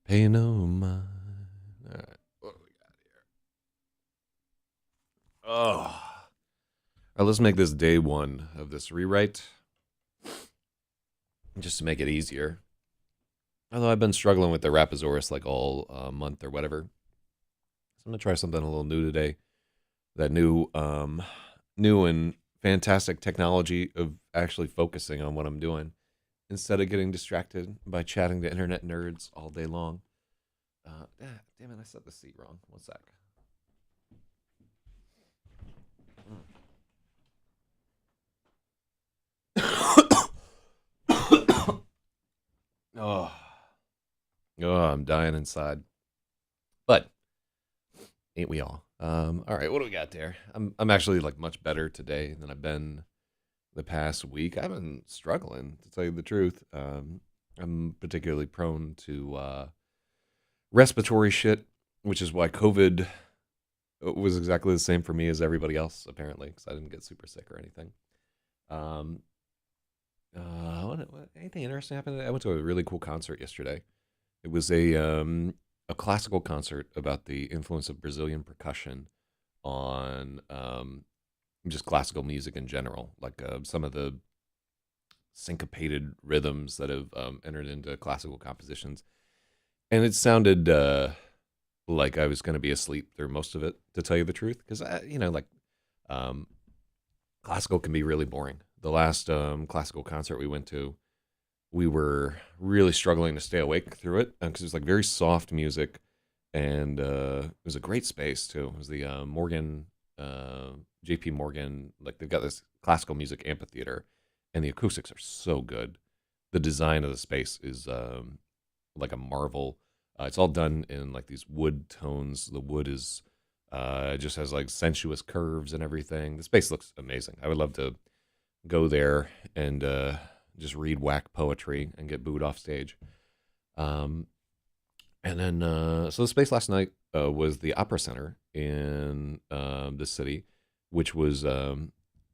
Pay no mind. All right, what do we got here? Oh, all right, let's make this day one of this rewrite, just to make it easier. Although I've been struggling with the Rapasaurus like all month or whatever, so I'm gonna try something a little new today. That new and fantastic technology of actually focusing on what I'm doing instead of getting distracted by chatting to internet nerds all day long. Damn it, I set the seat wrong. One sec. Oh, oh, I'm dying inside. But ain't we all? All right, what do we got there? I'm actually like much better today than I've been the past week. I've been struggling to tell you the truth. I'm particularly prone to respiratory shit, which is why COVID was exactly the same for me as everybody else, apparently, because I didn't get super sick or anything. Um, anything interesting happened? I went to a really cool concert yesterday. It was a classical concert about the influence of Brazilian percussion on just classical music in general, like some of the syncopated rhythms that have entered into classical compositions. And it sounded like I was going to be asleep through most of it, to tell you the truth, because um, classical can be really boring. The last classical concert we went to, we were really struggling to stay awake through it because it was like very soft music, and it was a great space too. It was the Morgan, J.P. Morgan, like they've got this classical music amphitheater, and the acoustics are so good. The design of the space is like a marvel. It's all done in like these wood tones. The wood is just has like sensuous curves and everything. The space looks amazing. I would love to go there and just read whack poetry and get booed off stage. Um, and then, so the space last night was the Opera Center in the city, which was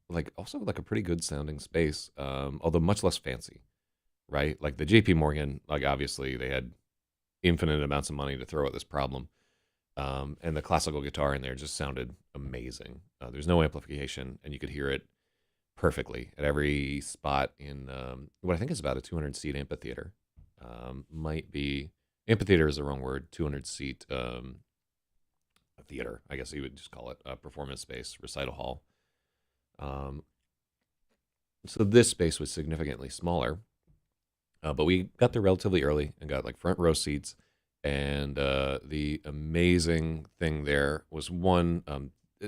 like also like a pretty good sounding space, although much less fancy, right? Like the J.P. Morgan, like obviously they had infinite amounts of money to throw at this problem. And the classical guitar in there just sounded amazing. There's no amplification, and you could hear it perfectly at every spot in what I think is about a 200 seat amphitheater. Might be amphitheater is the wrong word. 200 seat theater, I guess you would just call it a performance space, recital hall. Um, so this space was significantly smaller, but we got there relatively early and got like front row seats. And the amazing thing there was one.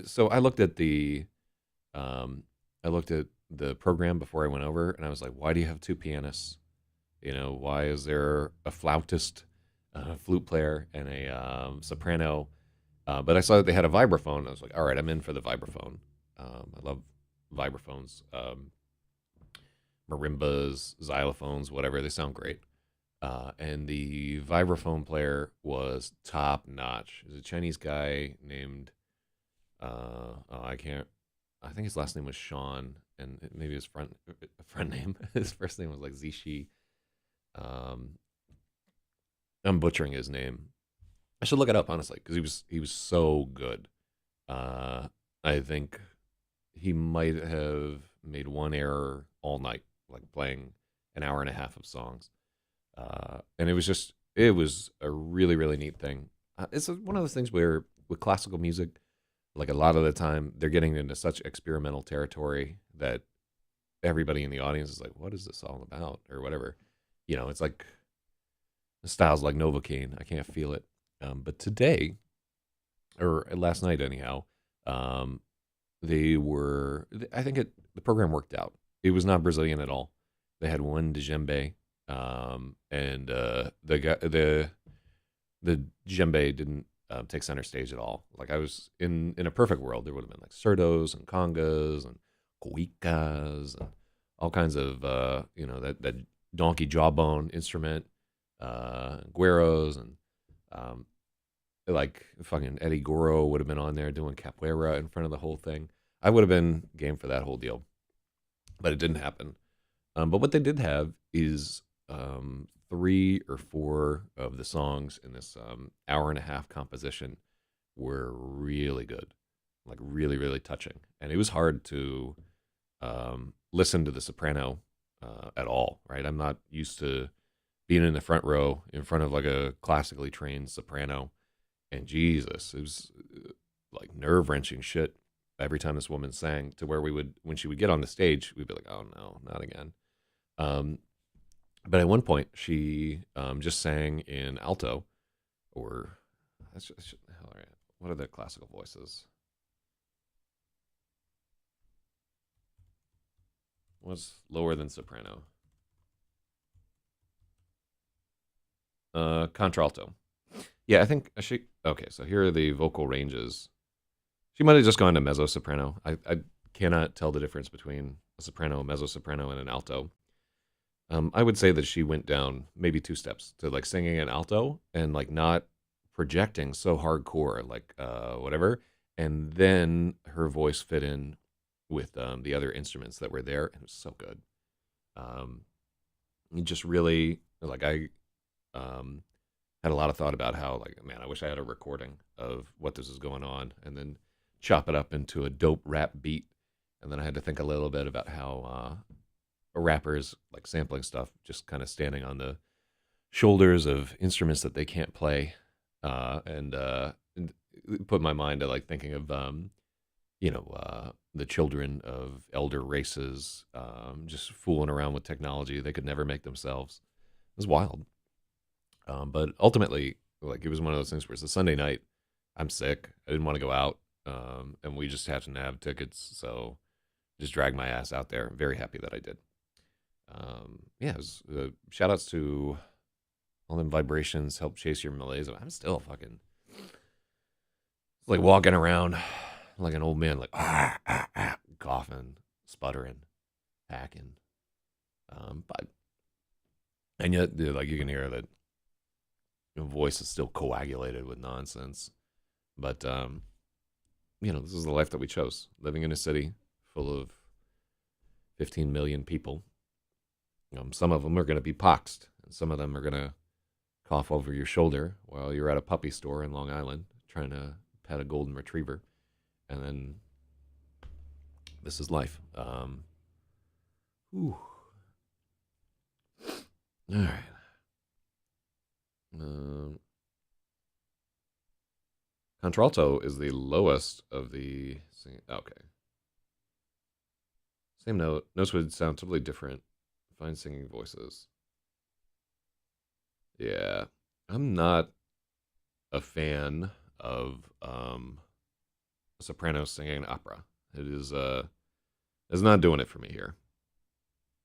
So um, I looked at the program before I went over, and I was like, "Why do you have two pianists? You know, why is there a flautist, a flute player, and a soprano?" But I saw that they had a vibraphone. I was like, "All right, I'm in for the vibraphone." I love vibraphones, marimbas, xylophones, whatever. They sound great. And the vibraphone player was top notch. There's a Chinese guy named oh, I can't. I think his last name was Sean, and maybe his friend name. His first name was like Zishi. Um, I'm butchering his name. I should look it up honestly because he was so good. Uh, I think he might have made one error all night, like playing an hour and a half of songs. And it was a really really neat thing. It's one of those things where with classical music, like a lot of the time they're getting into such experimental territory that everybody in the audience is like, "What is this all about?" or whatever. It's like styles like Novocaine. I can't feel it. But today or last night anyhow, um, they were. I think the program worked out. It was not Brazilian at all. They had one djembe, and the djembe didn't take center stage at all. Like I was in a perfect world, there would have been like surdos and congas and cuicas and all kinds of that donkey jawbone instrument, gueros and um, like fucking Eddie Goro would have been on there doing capoeira in front of the whole thing. I would have been game for that whole deal, but it didn't happen. But what they did have is three or four of the songs in this hour and a half composition were really good, like really, really touching. And it was hard to listen to the soprano at all, right? I'm not used to being in the front row in front of like a classically trained soprano. And Jesus, it was like nerve wrenching shit every time this woman sang, to where we would, when she would get on the stage, we'd be like, oh no, not again. Um, but at one point, she just sang in alto, or all right. What are the classical voices? What's lower than soprano? Contralto. Yeah, I think she. Okay, so here are the vocal ranges. She might have just gone to mezzo soprano. I cannot tell the difference between a soprano, a mezzo soprano, and an alto. I would say that she went down maybe two steps to like singing an alto and like not projecting so hardcore, like whatever, and then her voice fit in with the other instruments that were there, and it was so good. Um, just really like I um, had a lot of thought about how, like, man, I wish I had a recording of what this is going on, and then chop it up into a dope rap beat, and then I had to think a little bit about how rappers like sampling stuff, just kind of standing on the shoulders of instruments that they can't play, and put my mind to like thinking of the children of elder races just fooling around with technology they could never make themselves. It was wild. But ultimately, like, it was one of those things where it's a Sunday night. I'm sick. I didn't want to go out, and we just happened to have tickets, so just dragged my ass out there. Very happy that I did. Yeah, it was, shout outs to all them vibrations help chase your malaise. I'm still fucking like walking around like an old man, like coughing, sputtering, hacking. But and yet, dude, like, you can hear that voice is still coagulated with nonsense. But this is the life that we chose, living in a city full of 15 million people. Some of them are going to be poxed, and some of them are going to cough over your shoulder while you're at a puppy store in Long Island trying to pet a golden retriever. And then this is life. Whew. All right. Contralto is the lowest of the. Okay. Same note. Notes would sound totally different. Fine singing voices. Yeah. I'm not a fan of soprano singing opera. It is not doing it for me here.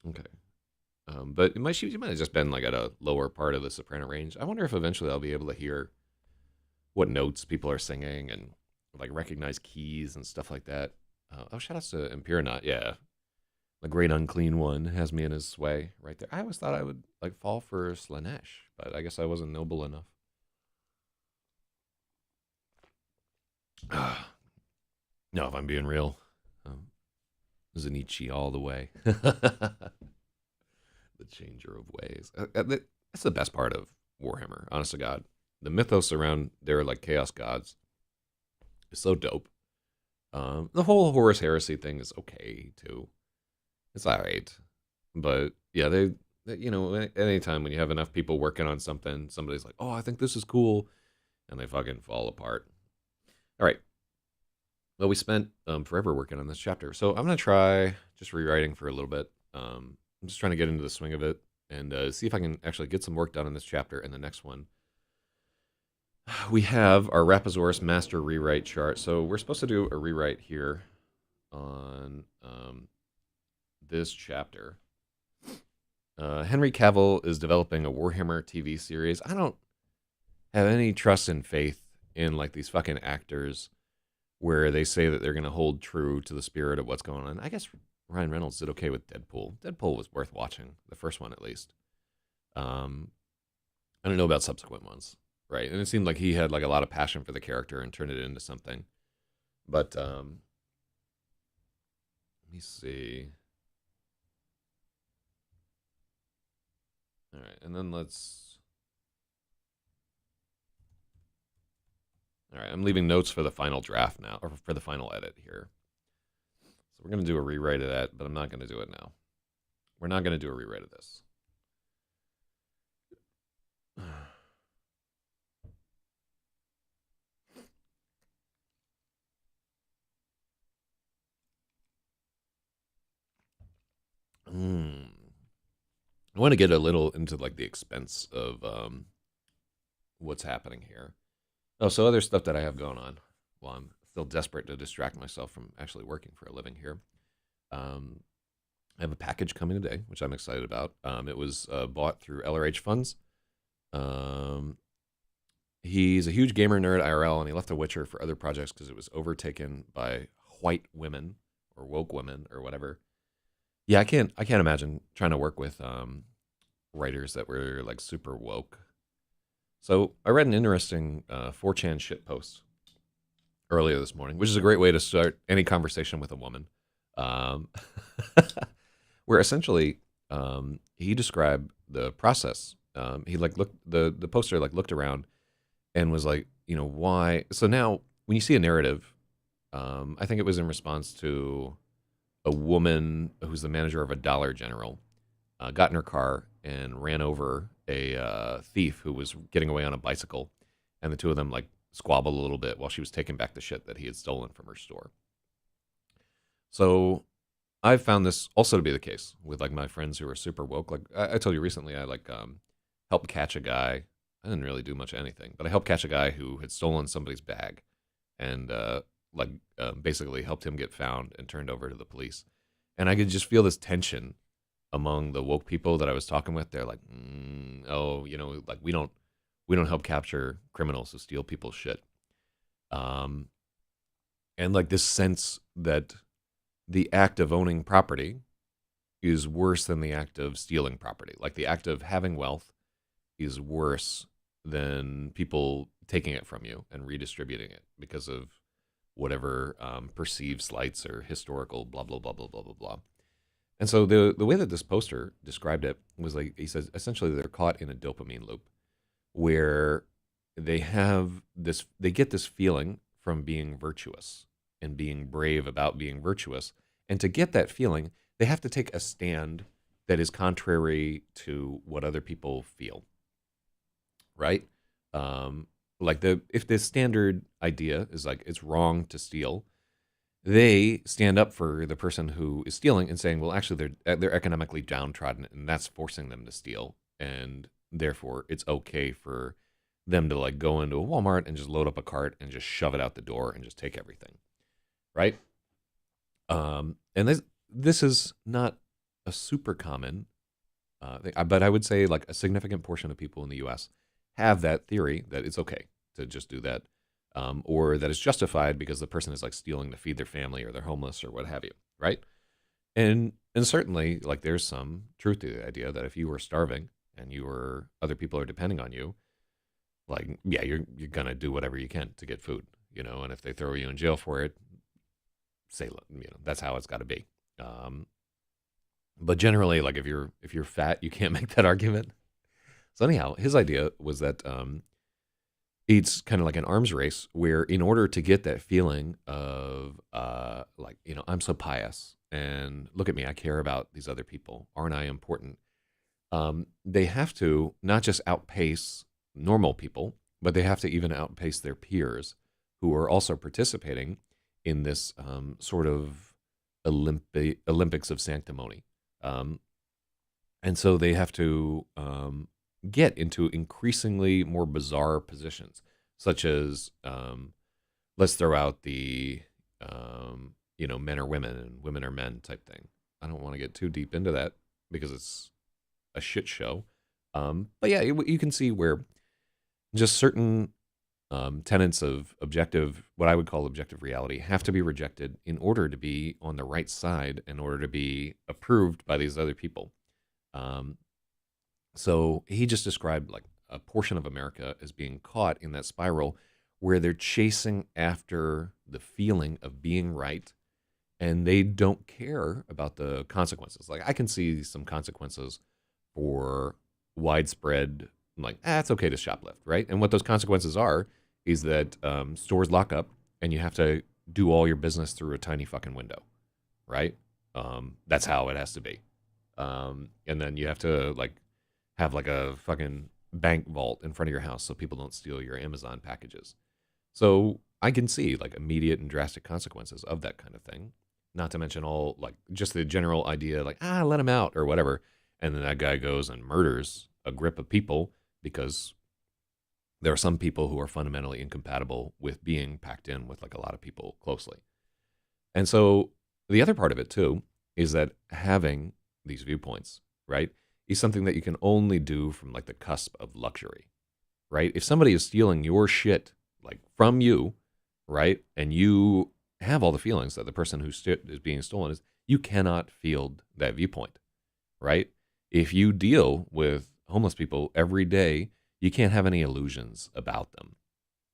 Okay. But she might have just been like at a lower part of the soprano range. I wonder if eventually I'll be able to hear what notes people are singing and like recognize keys and stuff like that. Shout outs to Empirinaut. Yeah. The great unclean one has me in his sway right there. I always thought I would like fall for Slanesh, but I guess I wasn't noble enough. No, if I'm being real, Zenichi all the way. The changer of ways. That's the best part of Warhammer, honest to God. The mythos around their like chaos gods is so dope. The whole Horus Heresy thing is okay too. It's all right, but yeah, anytime when you have enough people working on something, somebody's like, "Oh, I think this is cool," and they fucking fall apart. All right. Well, we spent forever working on this chapter, so I'm gonna try just rewriting for a little bit. I'm just trying to get into the swing of it and see if I can actually get some work done in this chapter and the next one. We have our Rapasaurus master rewrite chart, so we're supposed to do a rewrite here on this chapter. Henry Cavill is developing a Warhammer TV series. I don't have any trust and faith in like these fucking actors where they say that they're going to hold true to the spirit of what's going on. I guess Ryan Reynolds did okay with Deadpool. Deadpool was worth watching, the first one at least. I don't know about subsequent ones, right? And it seemed like he had like a lot of passion for the character and turned it into something. But let me see. All right, and then let's. All right, I'm leaving notes for the final draft now, or for the final edit here. So we're gonna do a rewrite of that, but I'm not gonna do it now. We're not gonna do a rewrite of this. I want to get a little into like the expense of what's happening here. Oh, so other stuff that I have going on while I'm still desperate to distract myself from actually working for a living here. Um, I have a package coming today, which I'm excited about. It was bought through LRH Funds. Um, he's a huge gamer nerd IRL, and he left The Witcher for other projects because it was overtaken by white women or woke women or whatever. Yeah, I can't imagine trying to work with writers that were like super woke. So I read an interesting 4chan shit post earlier this morning, which is a great way to start any conversation with a woman. Um, where essentially he described the process. He like looked the poster like looked around and was like, why? So now when you see a narrative, I think it was in response to a woman who's the manager of a Dollar General got in her car and ran over a thief who was getting away on a bicycle, and the two of them like squabbled a little bit while she was taking back the shit that he had stolen from her store. So I've found this also to be the case with like my friends who are super woke. Like I told you recently, I like helped catch a guy. I didn't really do much of anything, but I helped catch a guy who had stolen somebody's bag, and basically helped him get found and turned over to the police. And I could just feel this tension among the woke people that I was talking with. They're like, oh, like we don't help capture criminals who steal people's shit. Um, and like this sense that the act of owning property is worse than the act of stealing property. Like the act of having wealth is worse than people taking it from you and redistributing it because of whatever perceived slights or historical blah blah blah blah blah blah blah. And so the way that this poster described it was like he says essentially they're caught in a dopamine loop where they get this feeling from being virtuous and being brave about being virtuous. And to get that feeling, they have to take a stand that is contrary to what other people feel, right? Like if the standard idea is like it's wrong to steal, they stand up for the person who is stealing and saying, well, actually they're economically downtrodden, and that's forcing them to steal, and therefore it's okay for them to like go into a Walmart and just load up a cart and just shove it out the door and just take everything, right? And this is not a super common thing, but I would say like a significant portion of people in the U.S. have that theory that it's okay to just do that, or that it's justified because the person is like stealing to feed their family or they're homeless or what have you, right? And certainly like there's some truth to the idea that if you were starving and other people are depending on you, like yeah, you're gonna do whatever you can to get food, and if they throw you in jail for it, say that's how it's got to be. Um, but generally, like if you're fat, you can't make that argument. So anyhow, his idea was that it's kind of like an arms race where in order to get that feeling of like I'm so pious and look at me, I care about these other people, aren't I important? They have to not just outpace normal people, but they have to even outpace their peers who are also participating in this sort of Olympics of sanctimony. Um, and so they have to get into increasingly more bizarre positions, such as let's throw out the men are women and women are men type thing. I don't want to get too deep into that because it's a shit show. But yeah, you can see where just certain tenets of what I would call objective reality, have to be rejected in order to be on the right side, in order to be approved by these other people. Um, so he just described like a portion of America as being caught in that spiral where they're chasing after the feeling of being right, and they don't care about the consequences. Like I can see some consequences for widespread, like, it's okay to shoplift, right? And what those consequences are is that stores lock up and you have to do all your business through a tiny fucking window, right? That's how it has to be. And then you have to like have like a fucking bank vault in front of your house so people don't steal your Amazon packages. So I can see like immediate and drastic consequences of that kind of thing. Not to mention all like just the general idea like, let him out or whatever. And then that guy goes and murders a grip of people because there are some people who are fundamentally incompatible with being packed in with like a lot of people closely. And so the other part of it too is that having these viewpoints, right, is something that you can only do from like the cusp of luxury, right? If somebody is stealing your shit like from you, right, and you have all the feelings that the person who is being stolen is, you cannot field that viewpoint, right? If you deal with homeless people every day, you can't have any illusions about them,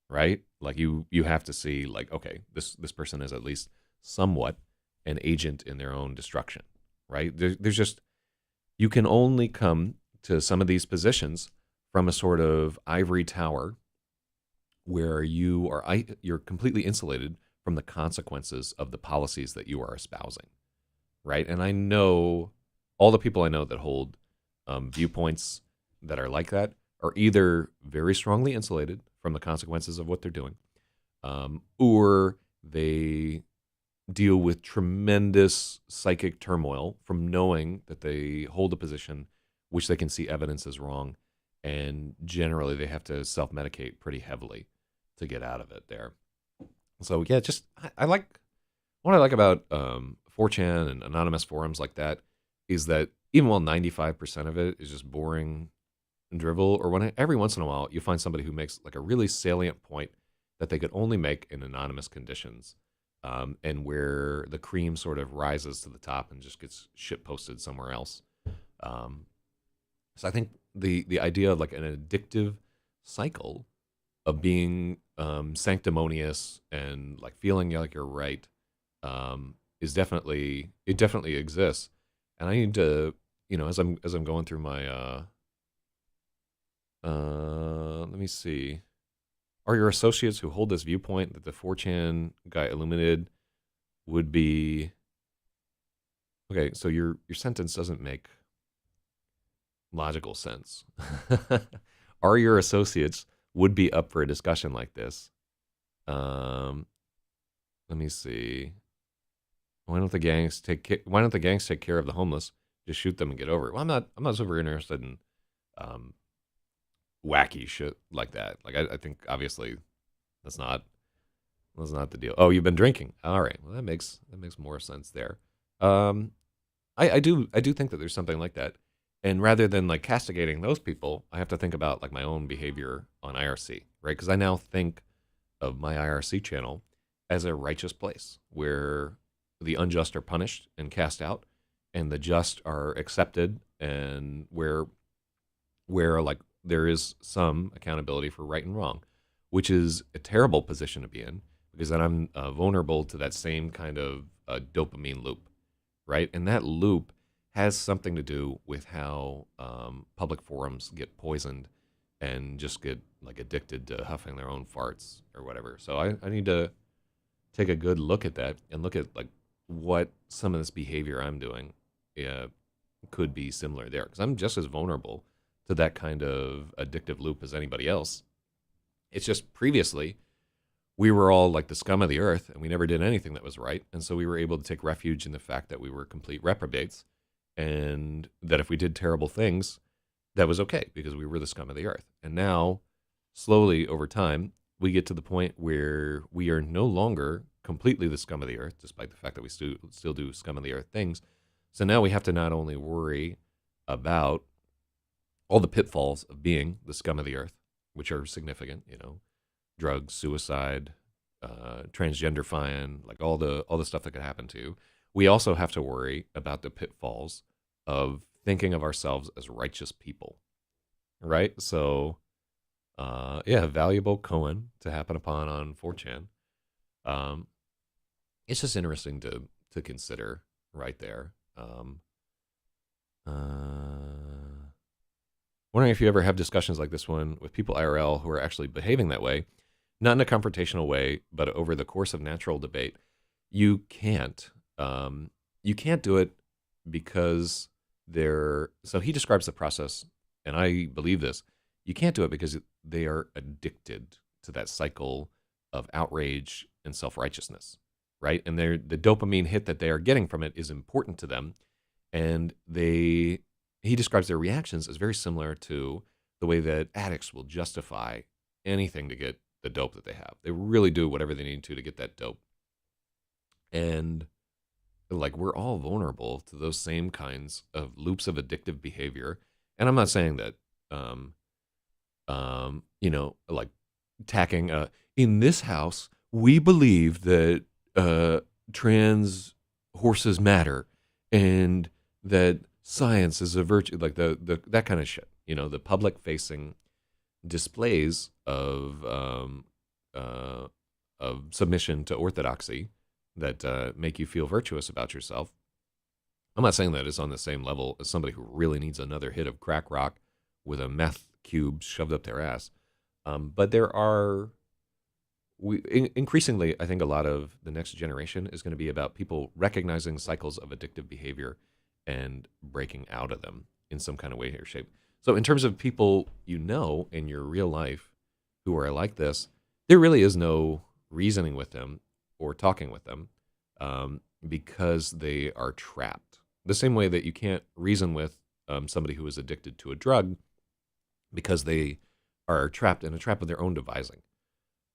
right? Like you have to see like, okay, this person is at least somewhat an agent in their own destruction, right? There's just you can only come to some of these positions from a sort of ivory tower where you're completely insulated from the consequences of the policies that you are espousing, right? And I know all the people I know that hold viewpoints that are like that are either very strongly insulated from the consequences of what they're doing, or they deal with tremendous psychic turmoil from knowing that they hold a position which they can see evidence is wrong, and generally they have to self-medicate pretty heavily to get out of it there. So yeah, just I like what I like about 4chan and anonymous forums like that is that even while 95% of it is just boring and drivel, or when every once in a while you find somebody who makes like a really salient point that they could only make in anonymous conditions, and where the cream sort of rises to the top and just gets shit posted somewhere else. Um, so I think the idea of like an addictive cycle of being sanctimonious and like feeling like you're right, is definitely it definitely exists, and I need to as I'm going through my let me see. Are your associates who hold this viewpoint that the 4chan guy illuminated would be okay? So your sentence doesn't make logical sense. Are your associates would be up for a discussion like this? Um, Let me see. Why don't the gangs take care of the homeless? Just shoot them and get over it. Well, I'm not super interested in um, wacky shit like that. Like I think obviously that's not that's not the deal. Oh, you've been drinking. All right. Well, that makes more sense there. Um, I do think that there's something like that. And rather than like castigating those people, I have to think about like my own behavior on IRC, right? Because I now think of my IRC channel as a righteous place where the unjust are punished and cast out, and the just are accepted, and where like there is some accountability for right and wrong, which is a terrible position to be in because then I'm vulnerable to that same kind of dopamine loop, right? And that loop has something to do with how public forums get poisoned and just get like addicted to huffing their own farts or whatever. So I need to take a good look at that and look at like what some of this behavior I'm doing uh, could be similar there because I'm just as vulnerable to that kind of addictive loop as anybody else. It's just previously we were all like the scum of the earth and we never did anything that was right. And so we were able to take refuge in the fact that we were complete reprobates and that if we did terrible things, that was okay because we were the scum of the earth. And now, slowly over time, we get to the point where we are no longer completely the scum of the earth, despite the fact that we still do scum of the earth things. So now we have to not only worry about all the pitfalls of being the scum of the earth, which are significant, drugs, suicide, transgenderifying, like all the stuff that could happen to you. We also have to worry about the pitfalls of thinking of ourselves as righteous people, right? So, yeah, valuable Cohen to happen upon on 4chan. Um, it's just interesting to consider right there. Uh, Wondering if you ever have discussions like this one with people IRL who are actually behaving that way, not in a confrontational way, but over the course of natural debate. You can't. You can't do it because they're. So he describes the process, and I believe this. You can't do it because they are addicted to that cycle of outrage and self righteousness, right? And the dopamine hit that they are getting from it is important to them, and he describes their reactions as very similar to the way that addicts will justify anything to get the dope that they have. They really do whatever they need to get that dope. And like we're all vulnerable to those same kinds of loops of addictive behavior. And I'm not saying that um like tacking in this house we believe that trans horses matter and that science is a virtue, like the that kind of shit, the public facing displays of submission to orthodoxy that make you feel virtuous about yourself. I'm not saying that it's on the same level as somebody who really needs another hit of crack rock with a meth cube shoved up their ass. But there are, increasingly, I think a lot of the next generation is going to be about people recognizing cycles of addictive behavior and breaking out of them in some kind of way or shape. So, in terms of people in your real life who are like this, there really is no reasoning with them or talking with them because they are trapped. The same way that you can't reason with somebody who is addicted to a drug because they are trapped in a trap of their own devising.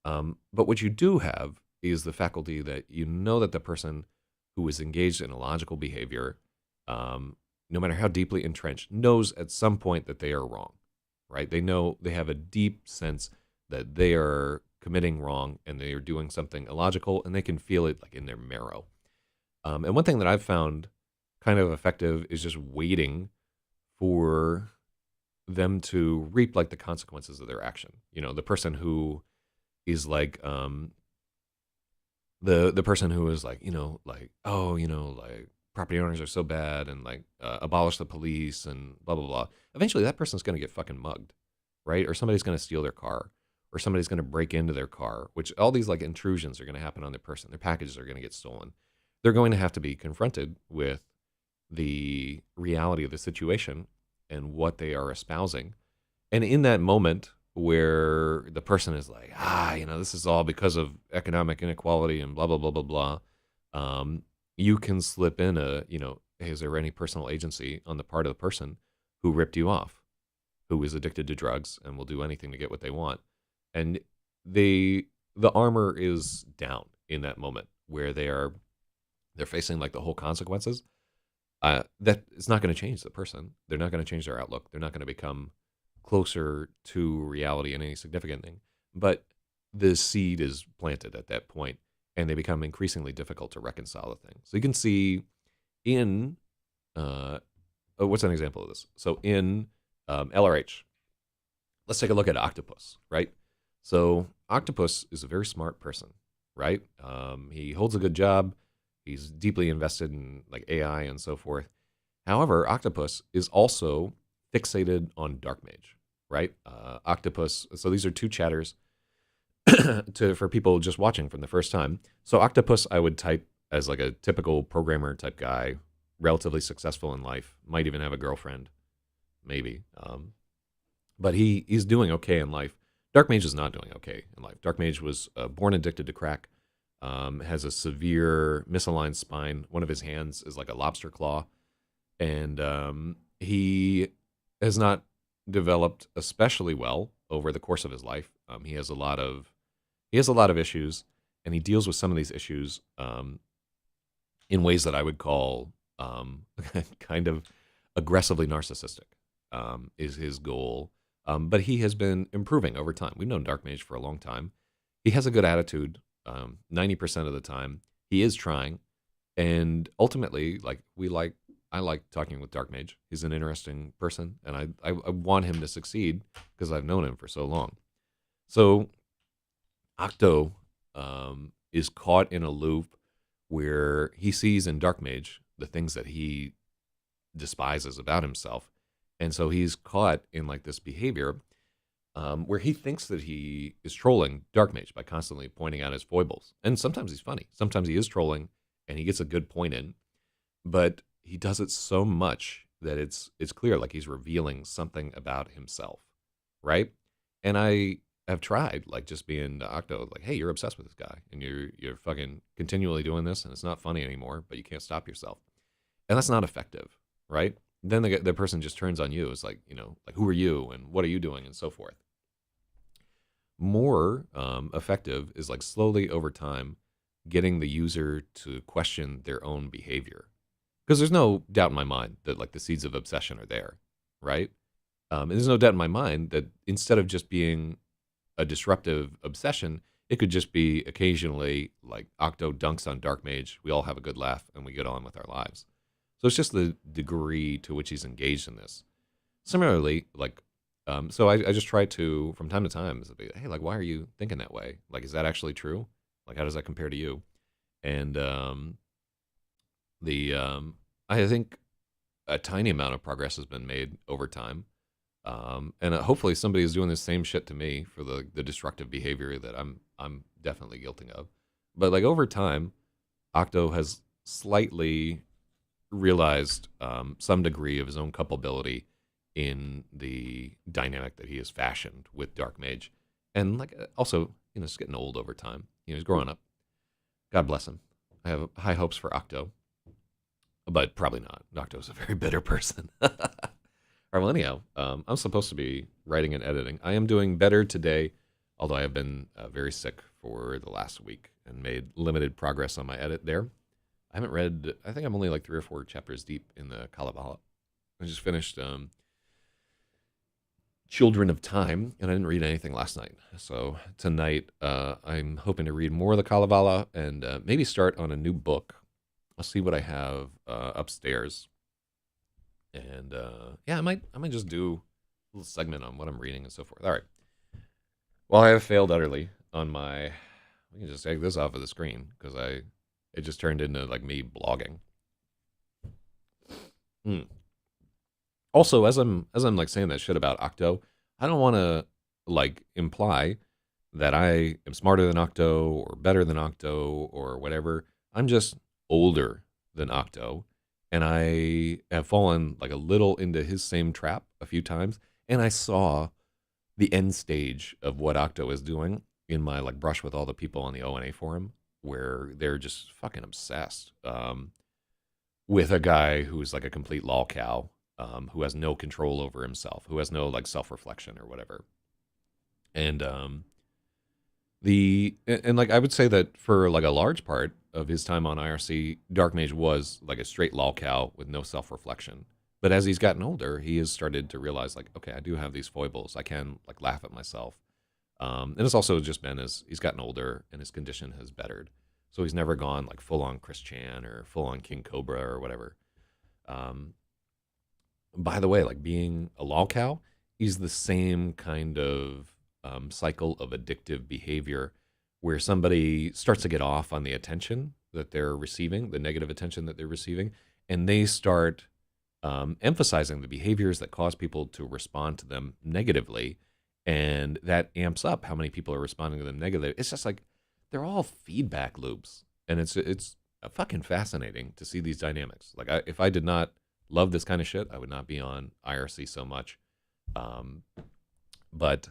But what you do have is the faculty that that the person who is engaged in illogical behavior, no matter how deeply entrenched, knows at some point that they are wrong, right? They know, they have a deep sense that they are committing wrong and they are doing something illogical, and they can feel it like in their marrow. And one thing that I've found kind of effective is just waiting for them to reap like the consequences of their action. The person who is like the person who is like, like, oh, like property owners are so bad and like abolish the police and blah blah blah. Eventually that person's going to get fucking mugged, right? Or somebody's going to steal their car, or somebody's going to break into their car, which all these like intrusions are going to happen on their person. Their packages are going to get stolen. They're going to have to be confronted with the reality of the situation and what they are espousing. And in that moment where the person is like, this is all because of economic inequality and blah, blah, blah, blah, blah, you can slip in hey, is there any personal agency on the part of the person who ripped you off, who is addicted to drugs and will do anything to get what they want? And the armor is down in that moment where they're facing like the whole consequences. That it's not going to change the person. They're not going to change their outlook. They're not going to become closer to reality in any significant thing. But the seed is planted at that point, and they become increasingly difficult to reconcile the thing. So you can see in what's an example of this? So in LRH, let's take a look at Octopus, right? So Octopus is a very smart person, right? He holds a good job. He's deeply invested in like AI and so forth. However, Octopus is also fixated on Dark Mage, right? Octopus. So these are two chatters for people just watching from the first time. So Octopus, I would type as like a typical programmer type guy, relatively successful in life, might even have a girlfriend, maybe. But he's doing okay in life. Dark Mage is not doing okay in life. Dark Mage was born addicted to crack. Has a severe misaligned spine. One of his hands is like a lobster claw. And he has not developed especially well over the course of his life. He has a lot of issues, and he deals with some of these issues in ways that I would call kind of aggressively narcissistic is his goal. But he has been improving over time. We've known Dark Mage for a long time. He has a good attitude 90% of the time. He is trying, and ultimately, I like talking with Dark Mage. He's an interesting person, and I want him to succeed because I've known him for so long. So Octo is caught in a loop where he sees in Dark Mage the things that he despises about himself, And so he's caught in like this behavior where he thinks that he is trolling Dark Mage by constantly pointing out his foibles. And sometimes he's funny. Sometimes he is trolling and he gets a good point in, but he does it so much that it's clear like he's revealing something about himself, right? And I have tried like just being the Octo, like, hey, you're obsessed with this guy and you're fucking continually doing this and it's not funny anymore, but you can't stop yourself. And that's not effective, right? Then the person just turns on you. It's like, like, who are you and what are you doing and so forth. More effective is like slowly over time getting the user to question their own behavior. Because there's no doubt in my mind that like the seeds of obsession are there, right? And there's no doubt in my mind that instead of just being a disruptive obsession, it could just be occasionally like Octo dunks on Dark Mage, we all have a good laugh, and we get on with our lives. So it's just the degree to which he's engaged in this. Similarly, like, so I just try to, from time to time, be, hey, like, why are you thinking that way? Like, is that actually true? Like, how does that compare to you? And the I think a tiny amount of progress has been made over time. And hopefully somebody is doing the same shit to me for the destructive behavior that I'm definitely guilty of. But like over time, Octo has slightly realized some degree of his own culpability in the dynamic that he has fashioned with Dark Mage, and like also he's getting old over time. He's growing up. God bless him. I have high hopes for Octo, but probably not. Octo's a very bitter person. All right, well, anyhow, I'm supposed to be writing and editing. I am doing better today, although I have been very sick for the last week and made limited progress on my edit there. I haven't read, I think I'm only like 3 or 4 chapters deep in the Kalevala. I just finished Children of Time, and I didn't read anything last night. So tonight, I'm hoping to read more of the Kalevala and maybe start on a new book. I'll see what I have upstairs. And yeah, I might just do a little segment on what I'm reading and so forth. All right. Well, I have failed utterly on my. We can just take this off of the screen because it just turned into like me blogging. Also, as I'm like saying that shit about Octo, I don't want to like imply that I am smarter than Octo or better than Octo or whatever. I'm just older than Octo, and I have fallen like a little into his same trap a few times, and I saw the end stage of what Octo is doing in my like brush with all the people on the ONA forum, where they're just fucking obsessed with a guy who's like a complete lol cow, who has no control over himself, who has no like self reflection or whatever. And like I would say that for like a large part of his time on IRC, Dark Mage was like a straight lol cow with no self reflection. But as he's gotten older, he has started to realize like, okay, I do have these foibles. I can like laugh at myself. And it's also just been as he's gotten older and his condition has bettered. So he's never gone like full on Chris Chan or full on King Cobra or whatever. By the way, like being a lol cow is the same kind of cycle of addictive behavior where somebody starts to get off on the attention that they're receiving, the negative attention that they're receiving, and they start emphasizing the behaviors that cause people to respond to them negatively, and that amps up how many people are responding to them negatively. It's just like they're all feedback loops, and it's fucking fascinating to see these dynamics. Like if I did not love this kind of shit, I would not be on IRC so much. But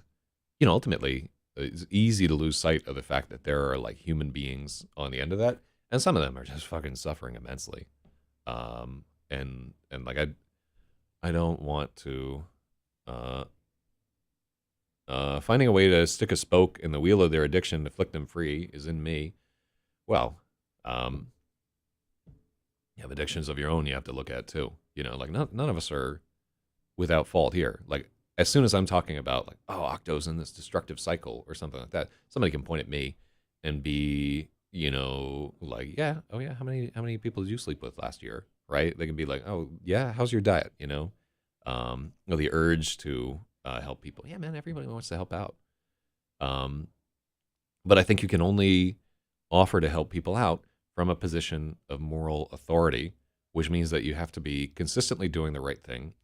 ultimately, it's easy to lose sight of the fact that there are like human beings on the end of that, and some of them are just fucking suffering immensely. And like I don't want to finding a way to stick a spoke in the wheel of their addiction to flick them free is in me. Well, you have addictions of your own you have to look at too. Like none of us are without fault here. Like as soon as I'm talking about like, oh, Octo's in this destructive cycle or something like that, somebody can point at me and be, like, yeah, oh yeah, how many people did you sleep with last year? Right? They can be like, oh yeah, how's your diet? The urge to help people. Yeah, man, everybody wants to help out. But I think you can only offer to help people out from a position of moral authority, which means that you have to be consistently doing the right thing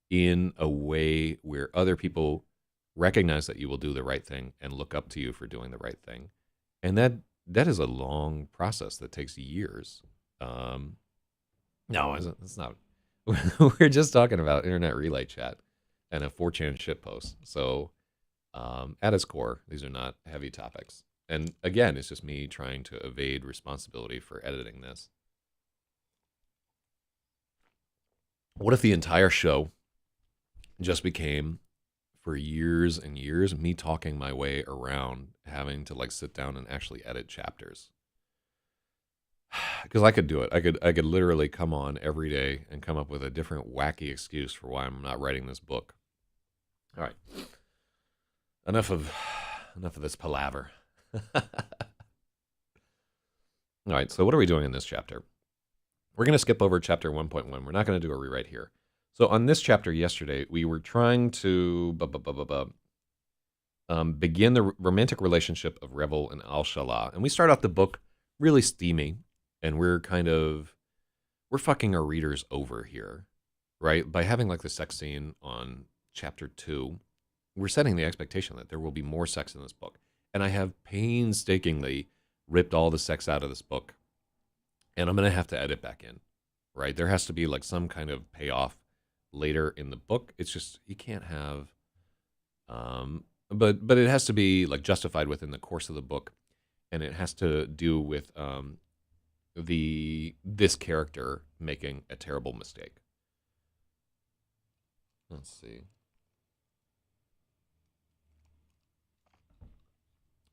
in a way where other people recognize that you will do the right thing and look up to you for doing the right thing. And that is a long process that takes years. Um, no, it's not. We're just talking about internet relay chat and a 4chan shit post. So, at its core, these are not heavy topics. And again, it's just me trying to evade responsibility for editing this. What if the entire show just became, for years and years, me talking my way around having to like sit down and actually edit chapters? Because I could do it. I could literally come on every day and come up with a different wacky excuse for why I'm not writing this book. All right, enough of this palaver. All right, so what are we doing in this chapter? We're going to skip over chapter 1.1. We're not going to do a rewrite here. So on this chapter yesterday, we were trying to begin the romantic relationship of Revel and Al-Shala. And we start off the book really steamy, and we're fucking our readers over here, right? By having like the sex scene on chapter 2, we're setting the expectation that there will be more sex in this book. And I have painstakingly ripped all the sex out of this book, and I'm going to have to edit back in, right? There has to be like some kind of payoff later in the book. It's just, you can't have, but it has to be like justified within the course of the book, and it has to do with this character making a terrible mistake. Let's see.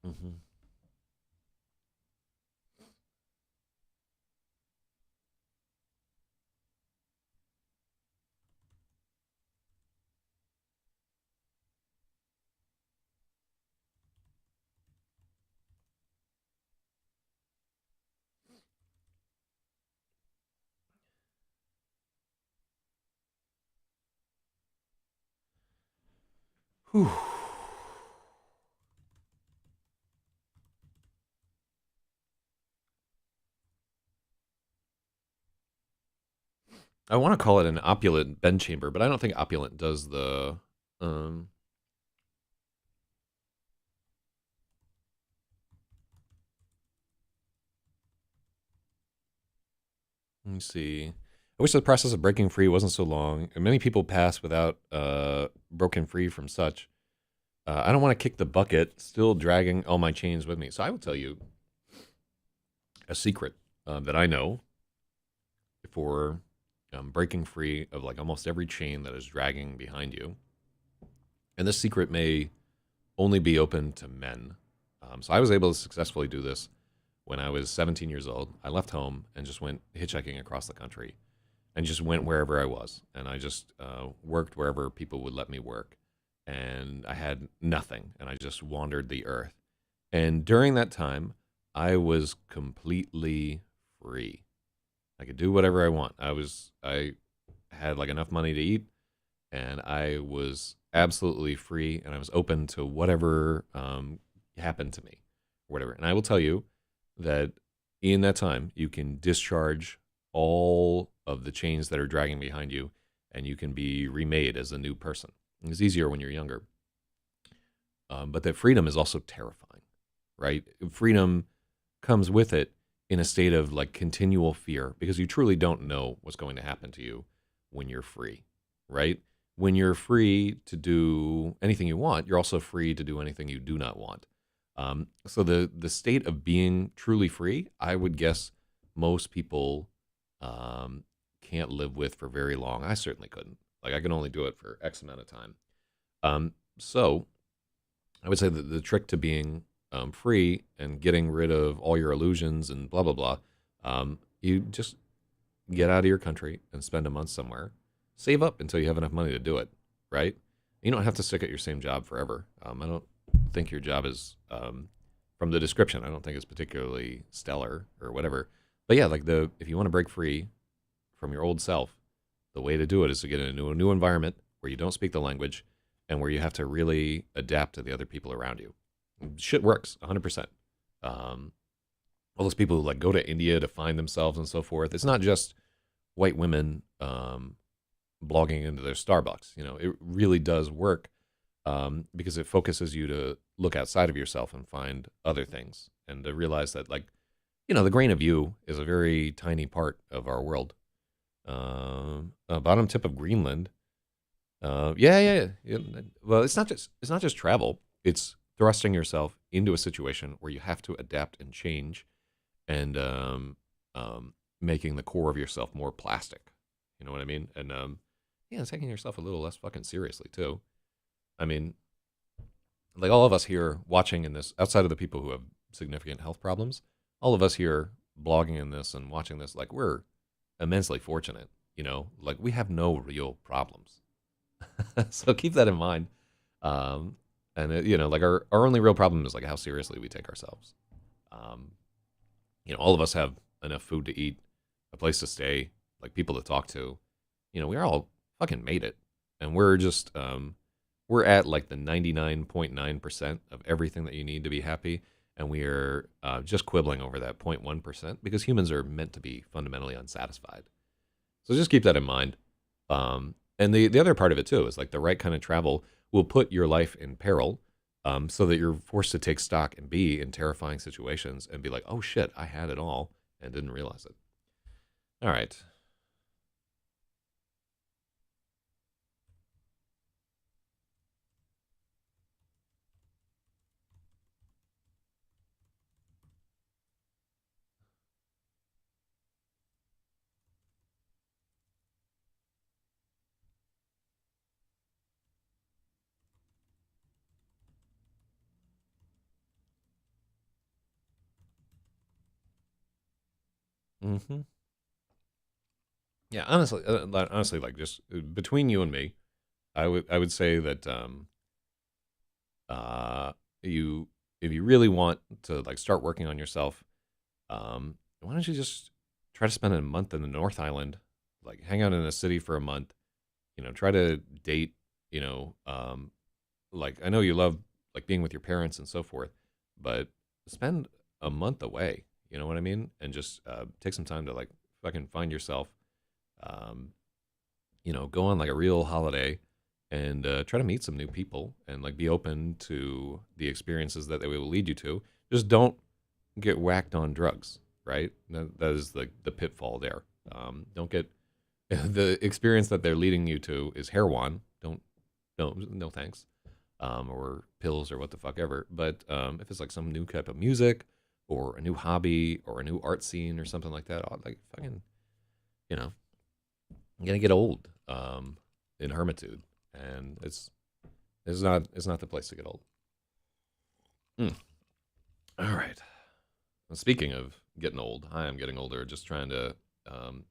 Mm-hmm. Whew. I want to call it an opulent bedchamber, but I don't think opulent does the. Let me see. I wish the process of breaking free wasn't so long. And many people pass without broken free from such. I don't want to kick the bucket, still dragging all my chains with me. So I will tell you a secret that I know for breaking free of like almost every chain that is dragging behind you. And this secret may only be open to men. So I was able to successfully do this when I was 17 years old. I left home and just went hitchhiking across the country and just went wherever I was. And I just worked wherever people would let me work. And I had nothing. And I just wandered the earth. And during that time, I was completely free. I could do whatever I want. I had like enough money to eat, and I was absolutely free, and I was open to whatever happened to me, or whatever. And I will tell you that in that time, you can discharge all of the chains that are dragging behind you, and you can be remade as a new person. It's easier when you're younger. But that freedom is also terrifying, right? Freedom comes with it in a state of like continual fear because you truly don't know what's going to happen to you when you're free, right? When you're free to do anything you want, you're also free to do anything you do not want. So the state of being truly free, I would guess most people can't live with for very long. I certainly couldn't. Like I can only do it for X amount of time. So I would say that the trick to being free and getting rid of all your illusions and blah, blah, blah, you just get out of your country and spend a month somewhere. Save up until you have enough money to do it, right? You don't have to stick at your same job forever. I don't think your job is, from the description, I don't think it's particularly stellar or whatever. But yeah, like if you want to break free from your old self, the way to do it is to get in a new environment where you don't speak the language and where you have to really adapt to the other people around you. Shit works 100%. All those people who like go to India to find themselves and so forth. It's not just white women blogging into their Starbucks. You know, it really does work, because it focuses you to look outside of yourself and find other things, and to realize that, like, the grain of you is a very tiny part of our world. Bottom tip of Greenland. Yeah, yeah, yeah. Well, it's not just travel. It's thrusting yourself into a situation where you have to adapt and change, and making the core of yourself more plastic. You know what I mean? And yeah, taking yourself a little less fucking seriously too. I mean, like, all of us here watching in this, outside of the people who have significant health problems, all of us here blogging in this and watching this, like, we're immensely fortunate. Like, we have no real problems. So keep that in mind. Um, and like, our only real problem is like how seriously we take ourselves. Um, all of us have enough food to eat, a place to stay, like, people to talk to. We're all fucking made it, and we're at like the 99.9% of everything that you need to be happy, and we are just quibbling over that 0.1% because humans are meant to be fundamentally unsatisfied. So just keep that in mind. And the other part of it too is, like, the right kind of travel will put your life in peril, so that you're forced to take stock and be in terrifying situations and be like, oh shit, I had it all and didn't realize it. All right. Hmm. Yeah, honestly, like, just between you and me, I would say that, uh, you if you really want to, like, start working on yourself, why don't you just try to spend a month in the North Island, like, hang out in a city for a month, try to date, you know, um, like, I know you love, like, being with your parents and so forth, but spend a month away, you know what I mean? And just take some time to, like, fucking find yourself. Um, go on, like, a real holiday, and try to meet some new people, and, like, be open to the experiences that they will lead you to. Just don't get whacked on drugs, right? That is the pitfall there. Don't get the experience that they're leading you to is heroin. Don't, no thanks. Or pills or what the fuck ever. But if it's like some new type of music or a new hobby or a new art scene or something like that, like, fucking, you know, I'm gonna get old in hermitude, and it's not the place to get old. Mm. All right. Well, speaking of getting old, I am getting older. Just trying to. Um,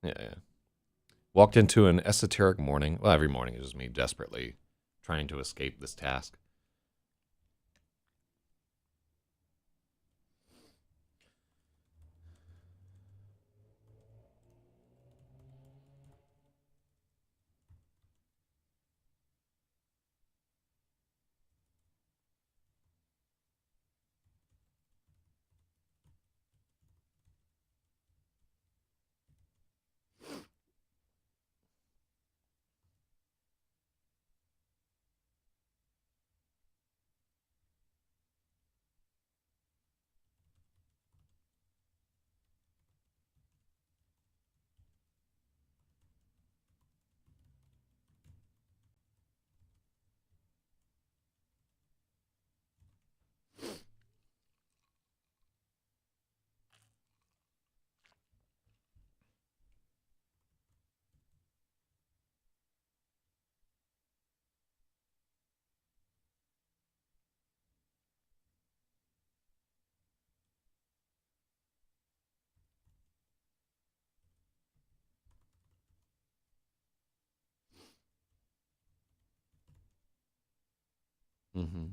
yeah, yeah. Walked into an esoteric morning. Well, every morning is just me desperately trying to escape this task. Mm-hmm.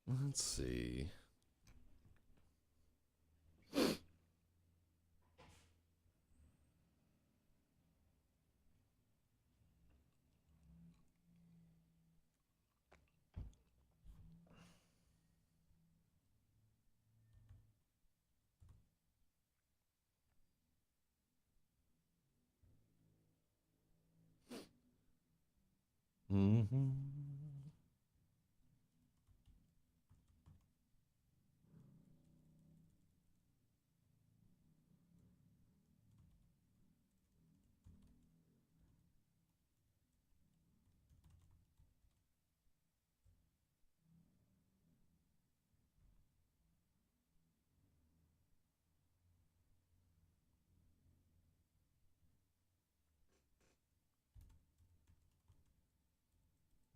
Let's see. Mm-hmm.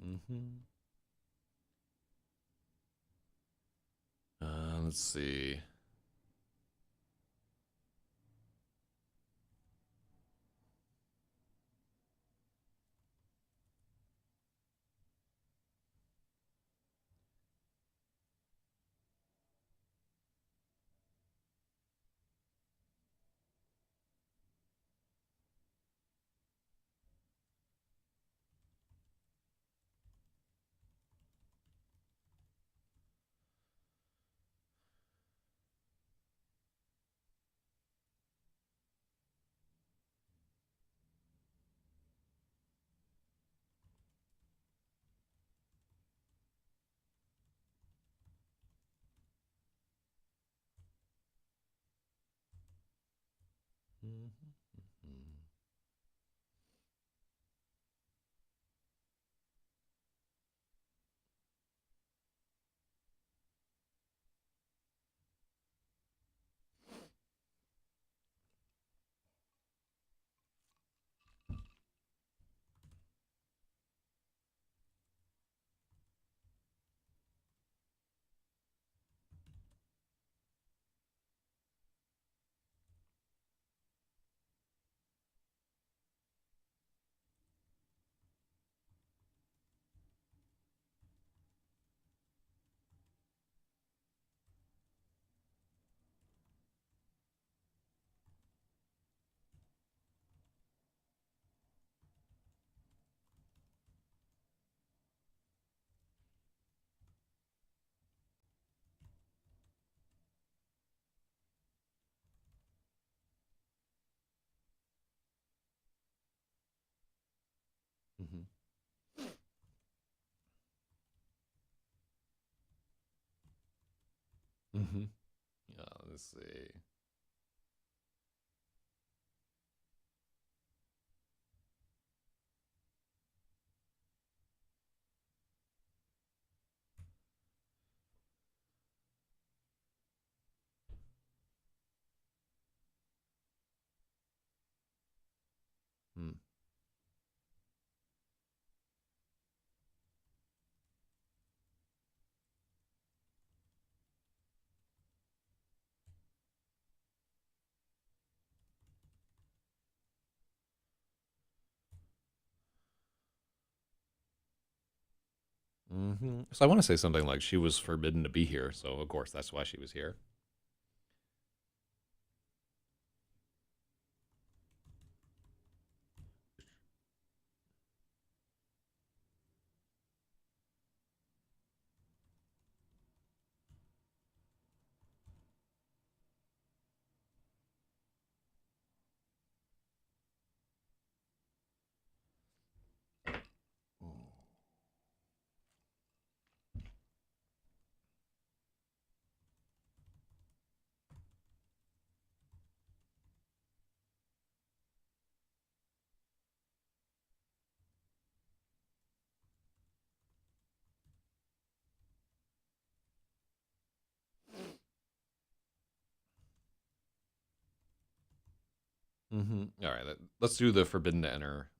Mm-hmm. Let's see. Mm-hmm. Mm-hmm. Mm-hmm. Yeah, let's see. Mm. Mm-hmm. So I want to say something like she was forbidden to be here, so of course that's why she was here. All right, let's do the Forbidden to Enter.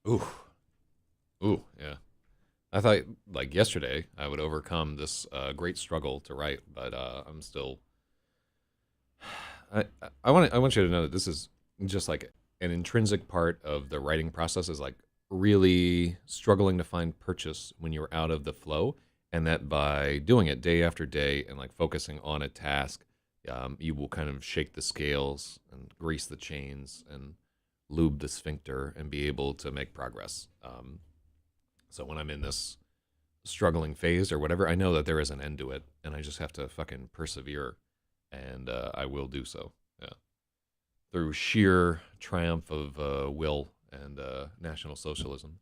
Ooh, ooh, yeah. I thought like yesterday I would overcome this great struggle to write, but I'm still. I I want you to know that this is just like an intrinsic part of the writing process is like really struggling to find purchase when you're out of the flow, and that by doing it day after day and like focusing on a task, you will kind of shake the scales and grease the chains and lube the sphincter and be able to make progress. So when I'm in this struggling phase or whatever, I know that there is an end to it, and I just have to fucking persevere, and I will do so. Yeah, through sheer triumph of will and National Socialism.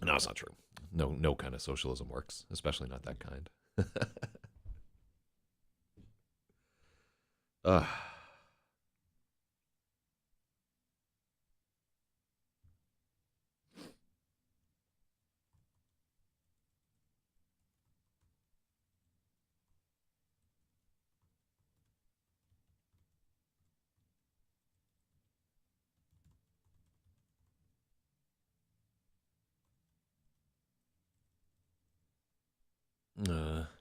No, it's not true. No kind of socialism works, especially not that kind. uh,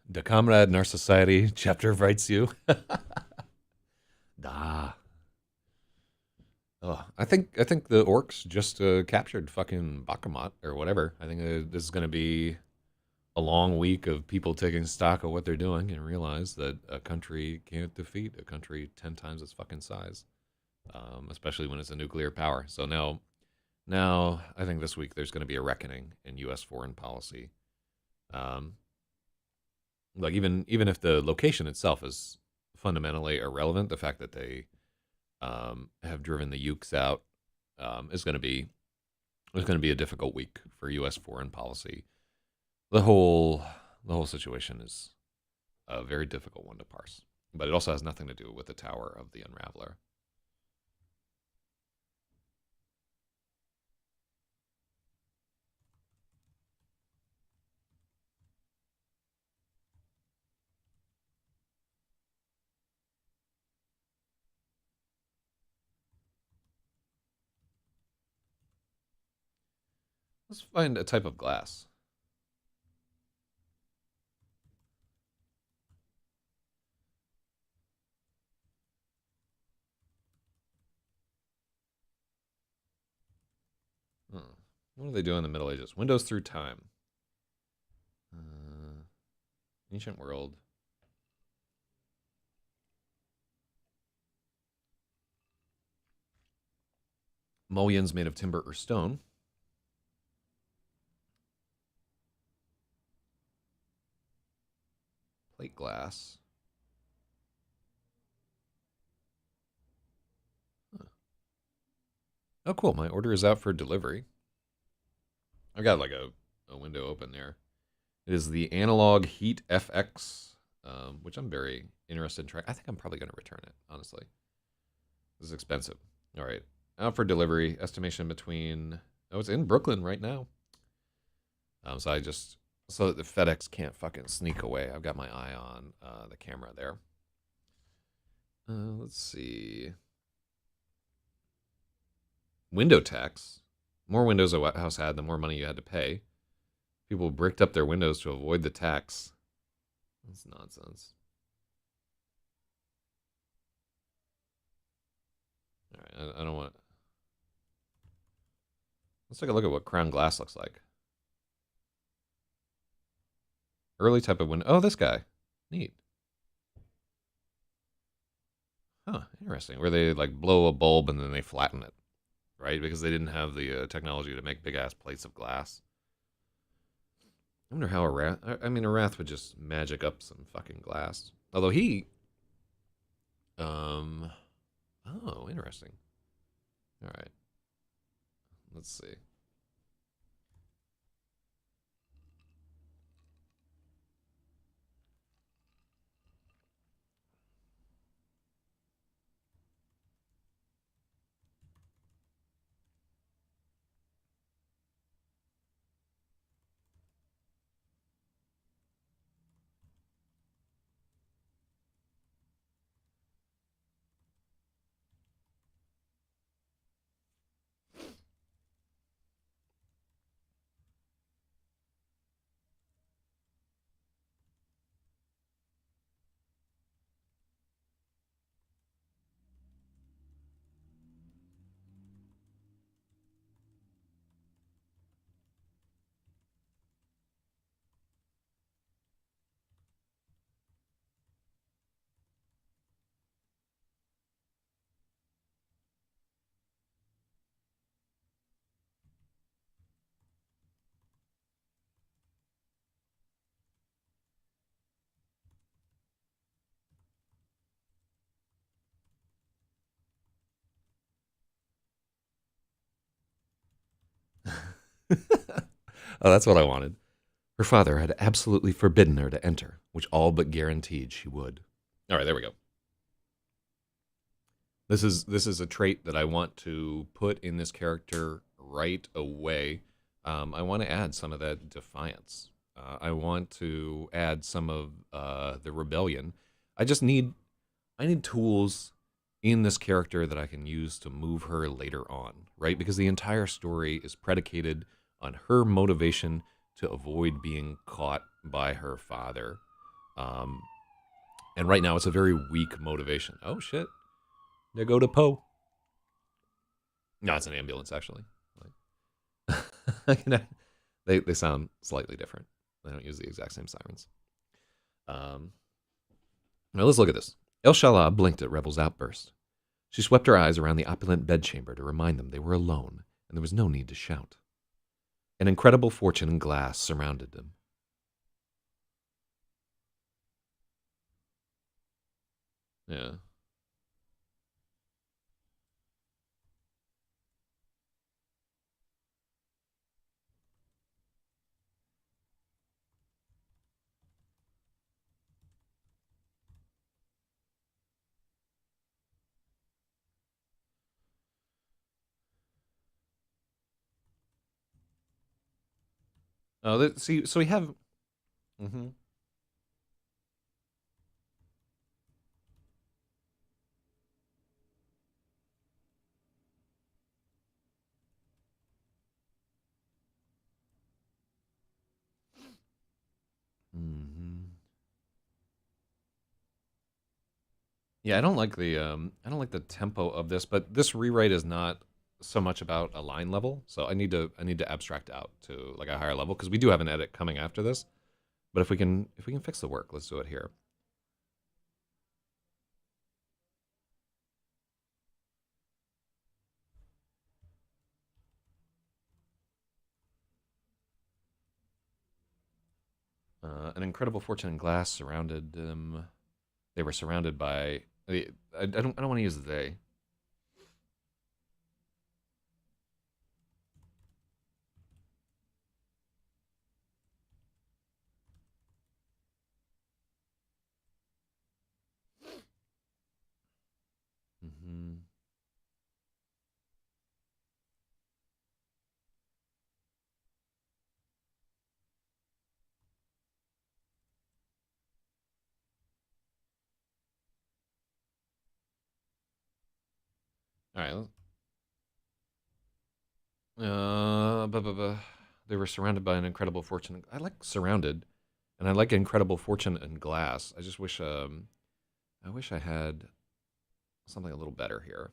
the Comrade in our society chapter writes you. Da. Oh, I think the orcs just captured fucking Bakamot or whatever. I think this is going to be a long week of people taking stock of what they're doing and realize that a country can't defeat a country 10 times its fucking size, especially when it's a nuclear power. So now I think this week there's going to be a reckoning in U.S. foreign policy. Um, like even if the location itself is fundamentally irrelevant, the fact that they have driven the Ukes out is going to be a difficult week for U.S. foreign policy. The whole the whole situation is a very difficult one to parse, but it also has nothing to do with the Tower of the Unraveler. Let's find a type of glass. Hmm. What do they do in the Middle Ages? Windows through time. Uh, ancient world. Mullions made of timber or stone. Plate glass. Huh. Oh, cool. My order is out for delivery. I've got like a window open there. It is the Analog Heat FX, which I'm very interested in trying. I think I'm probably going to return it, honestly. This is expensive. All right. Out for delivery. Estimation between. Oh, it's in Brooklyn right now. So I just. So that the FedEx can't fucking sneak away. I've got my eye on the camera there. Let's see. Window tax. More windows a house had, the more money you had to pay. People bricked up their windows to avoid the tax. That's nonsense. All right, I don't want. Let's take a look at what crown glass looks like. Early type of window. Oh, this guy. Neat. Huh, interesting. Where they like blow a bulb and then they flatten it, right? Because they didn't have the technology to make big ass plates of glass. I wonder how a wrath. I mean, a wrath would just magic up some fucking glass. Although he, um, oh, interesting. All right, let's see. Oh, that's what I wanted. Her father had absolutely forbidden her to enter, which all but guaranteed she would. All right, there we go. This is a trait that I want to put in this character right away. I want to add some of that defiance. I want to add some of the rebellion. I just need I need tools in this character that I can use to move her later on, right? Because the entire story is predicated on her motivation to avoid being caught by her father. Um, and right now, it's a very weak motivation. Oh shit! They go to Poe. No, it's an ambulance actually. Like, they sound slightly different. They don't use the exact same sirens. Um, now let's look at this. El Shala blinked at Rebel's outburst. She swept her eyes around the opulent bedchamber to remind them they were alone, and there was no need to shout. An incredible fortune in glass surrounded them. Yeah. Oh, see, so we have. Mm-hmm. Mm-hmm. Yeah, I don't like the tempo of this, but this rewrite is not so much about a line level, so I need to abstract out to like a higher level because we do have an edit coming after this. But if we can fix the work, let's do it here. An incredible fortune in glass surrounded them. They were surrounded by. I don't want to use they. Mm-hmm. All right. They were surrounded by an incredible fortune. I like surrounded, and I like incredible fortune and glass. I just wish I had something a little better here.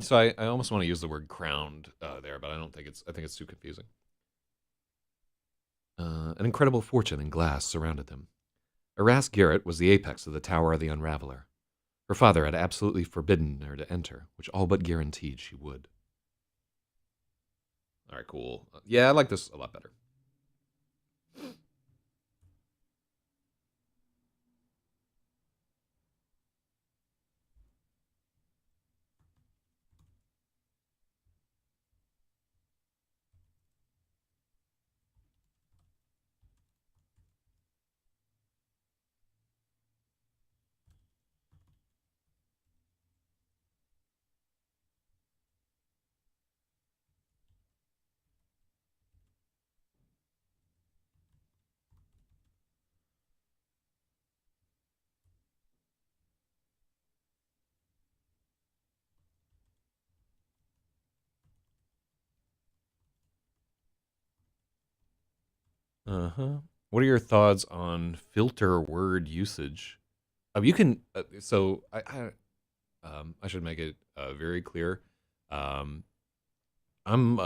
So I almost want to use the word crowned there, but I don't think it's. I think it's too confusing. An incredible fortune in glass surrounded them. Eras Garrett was the apex of the Tower of the Unraveler. Her father had absolutely forbidden her to enter, which all but guaranteed she would. All right, cool. Yeah, I like this a lot better. Uh huh. What are your thoughts on filter word usage? You can. So I should make it very clear. Um, I'm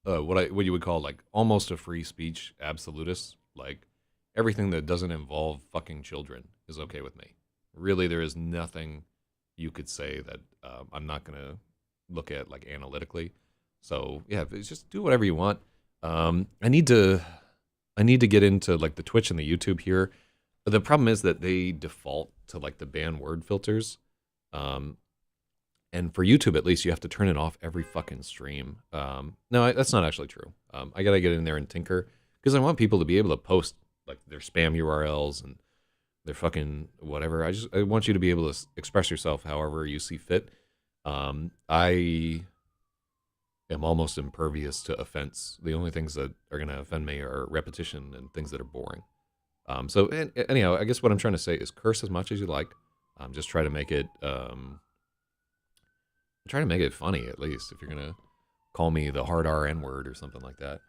what you would call like almost a free speech absolutist. Like everything that doesn't involve fucking children is okay with me. Really, there is nothing you could say that I'm not gonna look at like analytically. So yeah, it's just do whatever you want. I need to get into like the Twitch and the YouTube here. The problem is that they default to like the ban word filters. Um, and for YouTube, at least, you have to turn it off every fucking stream. No, that's not actually true. I gotta get in there and tinker because I want people to be able to post like their spam URLs and their fucking whatever. I want you to be able to express yourself however you see fit. I am almost impervious to offense. The only things that are gonna offend me are repetition and things that are boring. Anyhow, I guess what I'm trying to say is curse as much as you like. Just try to make it. Try to make it funny at least. If you're gonna call me the hard RN word or something like that,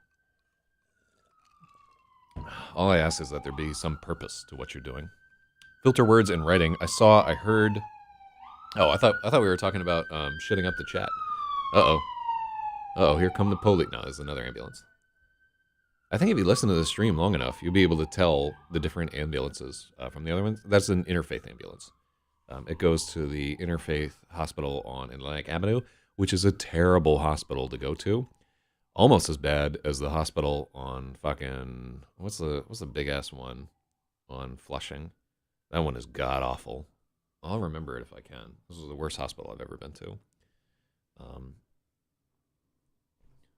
all I ask is that there be some purpose to what you're doing. Filter words in writing. I heard. Oh, I thought we were talking about shitting up the chat. Uh oh. Oh, here come the police. No, there's another ambulance. I think if you listen to the stream long enough, you'll be able to tell the different ambulances from the other ones. That's an interfaith ambulance. It goes to the Interfaith Hospital on Atlantic Avenue, which is a terrible hospital to go to. Almost as bad as the hospital on fucking what's the big ass one on Flushing? That one is god awful. I'll remember it if I can. This is the worst hospital I've ever been to. Um,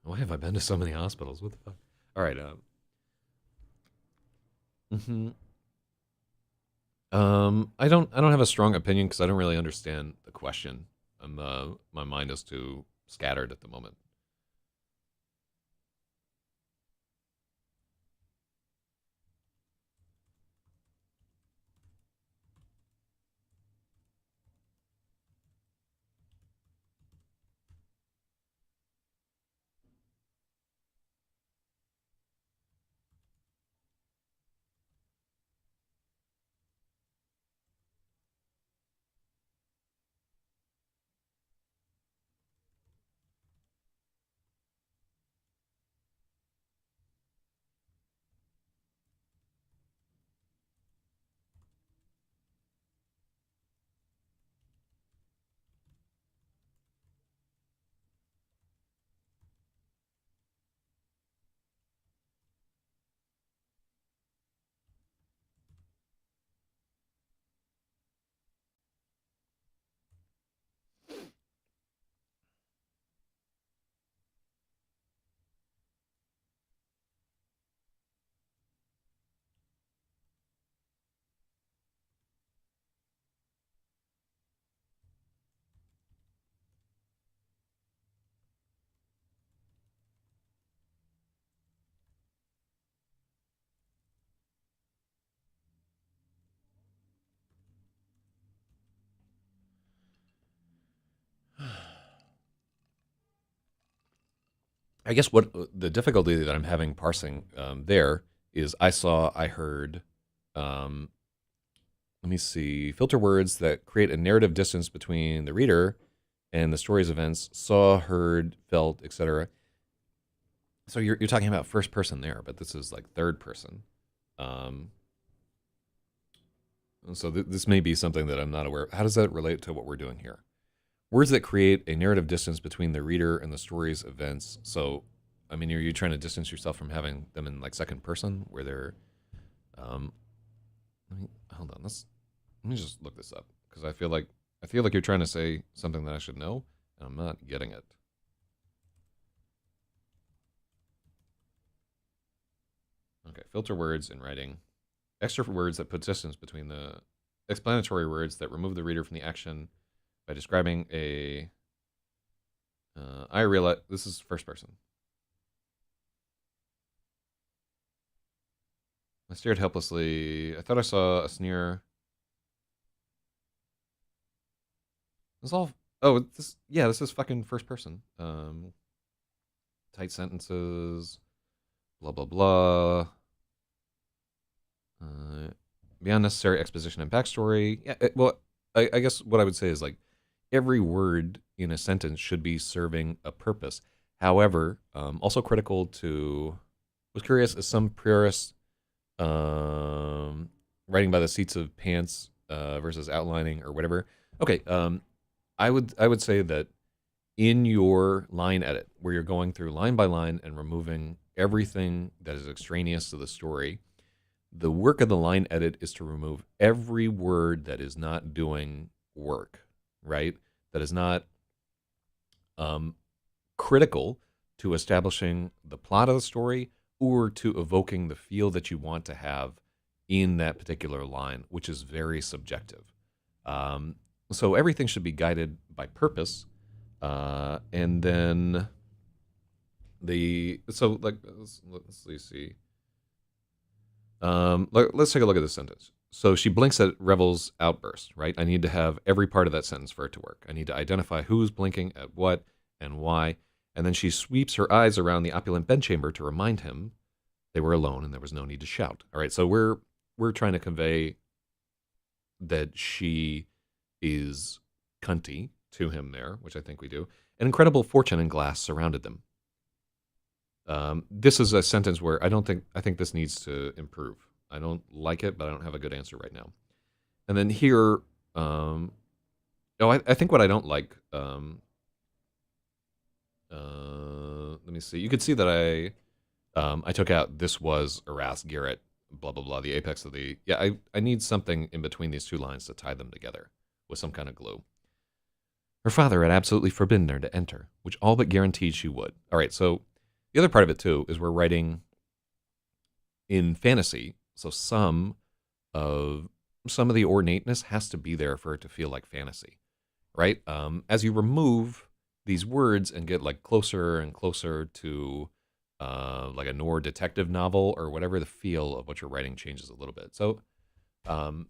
why have I been to so many hospitals? What the fuck? All right. Mm-hmm. I don't have a strong opinion because I don't really understand the question. My mind is too scattered at the moment. I guess what the difficulty that I'm having parsing there is I heard, um, let me see, filter words that create a narrative distance between the reader and the story's events, saw, heard, felt, etc. So you're talking about first person there, but this is like third person. Um, so this may be something that I'm not aware of. How does that relate to what we're doing here? Words that create a narrative distance between the reader and the story's events. So, I mean, are you trying to distance yourself from having them in like second person, where they're? Um, hold on. Let me just look this up, because I feel like you're trying to say something that I should know, and I'm not getting it. Okay, filter words in writing. Extra words that put distance between the explanatory words that remove the reader from the action by describing a. I realize this is first person. I stared helplessly. I thought I saw a sneer. This all. Oh, this. Yeah, this is fucking first person. Tight sentences. Blah blah blah. Beyond necessary exposition and backstory. Yeah. Well, I guess what I would say is like every word in a sentence should be serving a purpose. However, also critical to. Was curious as some purists writing by the seats of pants versus outlining or whatever. Okay, I would say that in your line edit, where you're going through line by line and removing everything that is extraneous to the story, the work of the line edit is to remove every word that is not doing work, right? That is not um, critical to establishing the plot of the story or to evoking the feel that you want to have in that particular line, which is very subjective. Um, so everything should be guided by purpose, and then let's see. Let's take a look at this sentence. So she blinks at Revel's outburst, right? I need to have every part of that sentence for it to work. I need to identify who's blinking at what and why. And then she sweeps her eyes around the opulent bedchamber to remind him they were alone and there was no need to shout. All right, so we're trying to convey that she is cunty to him there, which I think we do. An incredible fortune and glass surrounded them. This is a sentence where I think this needs to improve. I don't like it, but I don't have a good answer right now. And then here, I think what I don't like. Let me see. You could see that I took out this was Eras Garrett, blah blah blah, the apex of the. Yeah, I need something in between these two lines to tie them together with some kind of glue. Her father had absolutely forbidden her to enter, which all but guaranteed she would. All right, so the other part of it too is we're writing in fantasy, so some of the ornateness has to be there for it to feel like fantasy, right? As you remove these words and get like closer and closer to like a noir detective novel or whatever, the feel of what you're writing changes a little bit. So um,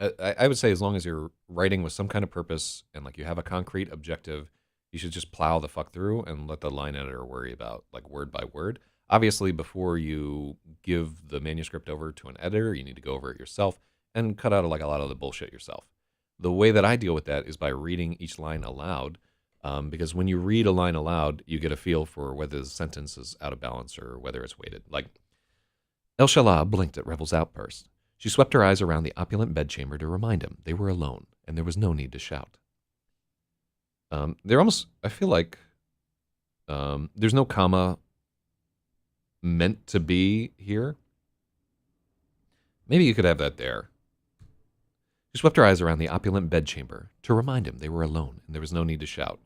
I would say as long as you're writing with some kind of purpose and like you have a concrete objective, you should just plow the fuck through and let the line editor worry about like word by word. Obviously, before you give the manuscript over to an editor, you need to go over it yourself and cut out like a lot of the bullshit yourself. The way that I deal with that is by reading each line aloud, because when you read a line aloud, you get a feel for whether the sentence is out of balance or whether it's weighted. Like, El Shalah blinked at Revel's outburst. She swept her eyes around the opulent bedchamber to remind him they were alone and there was no need to shout. They're almost, I feel like there's no comma meant to be here. Maybe you could have that there. She swept her eyes around the opulent bedchamber to remind him they were alone and there was no need to shout.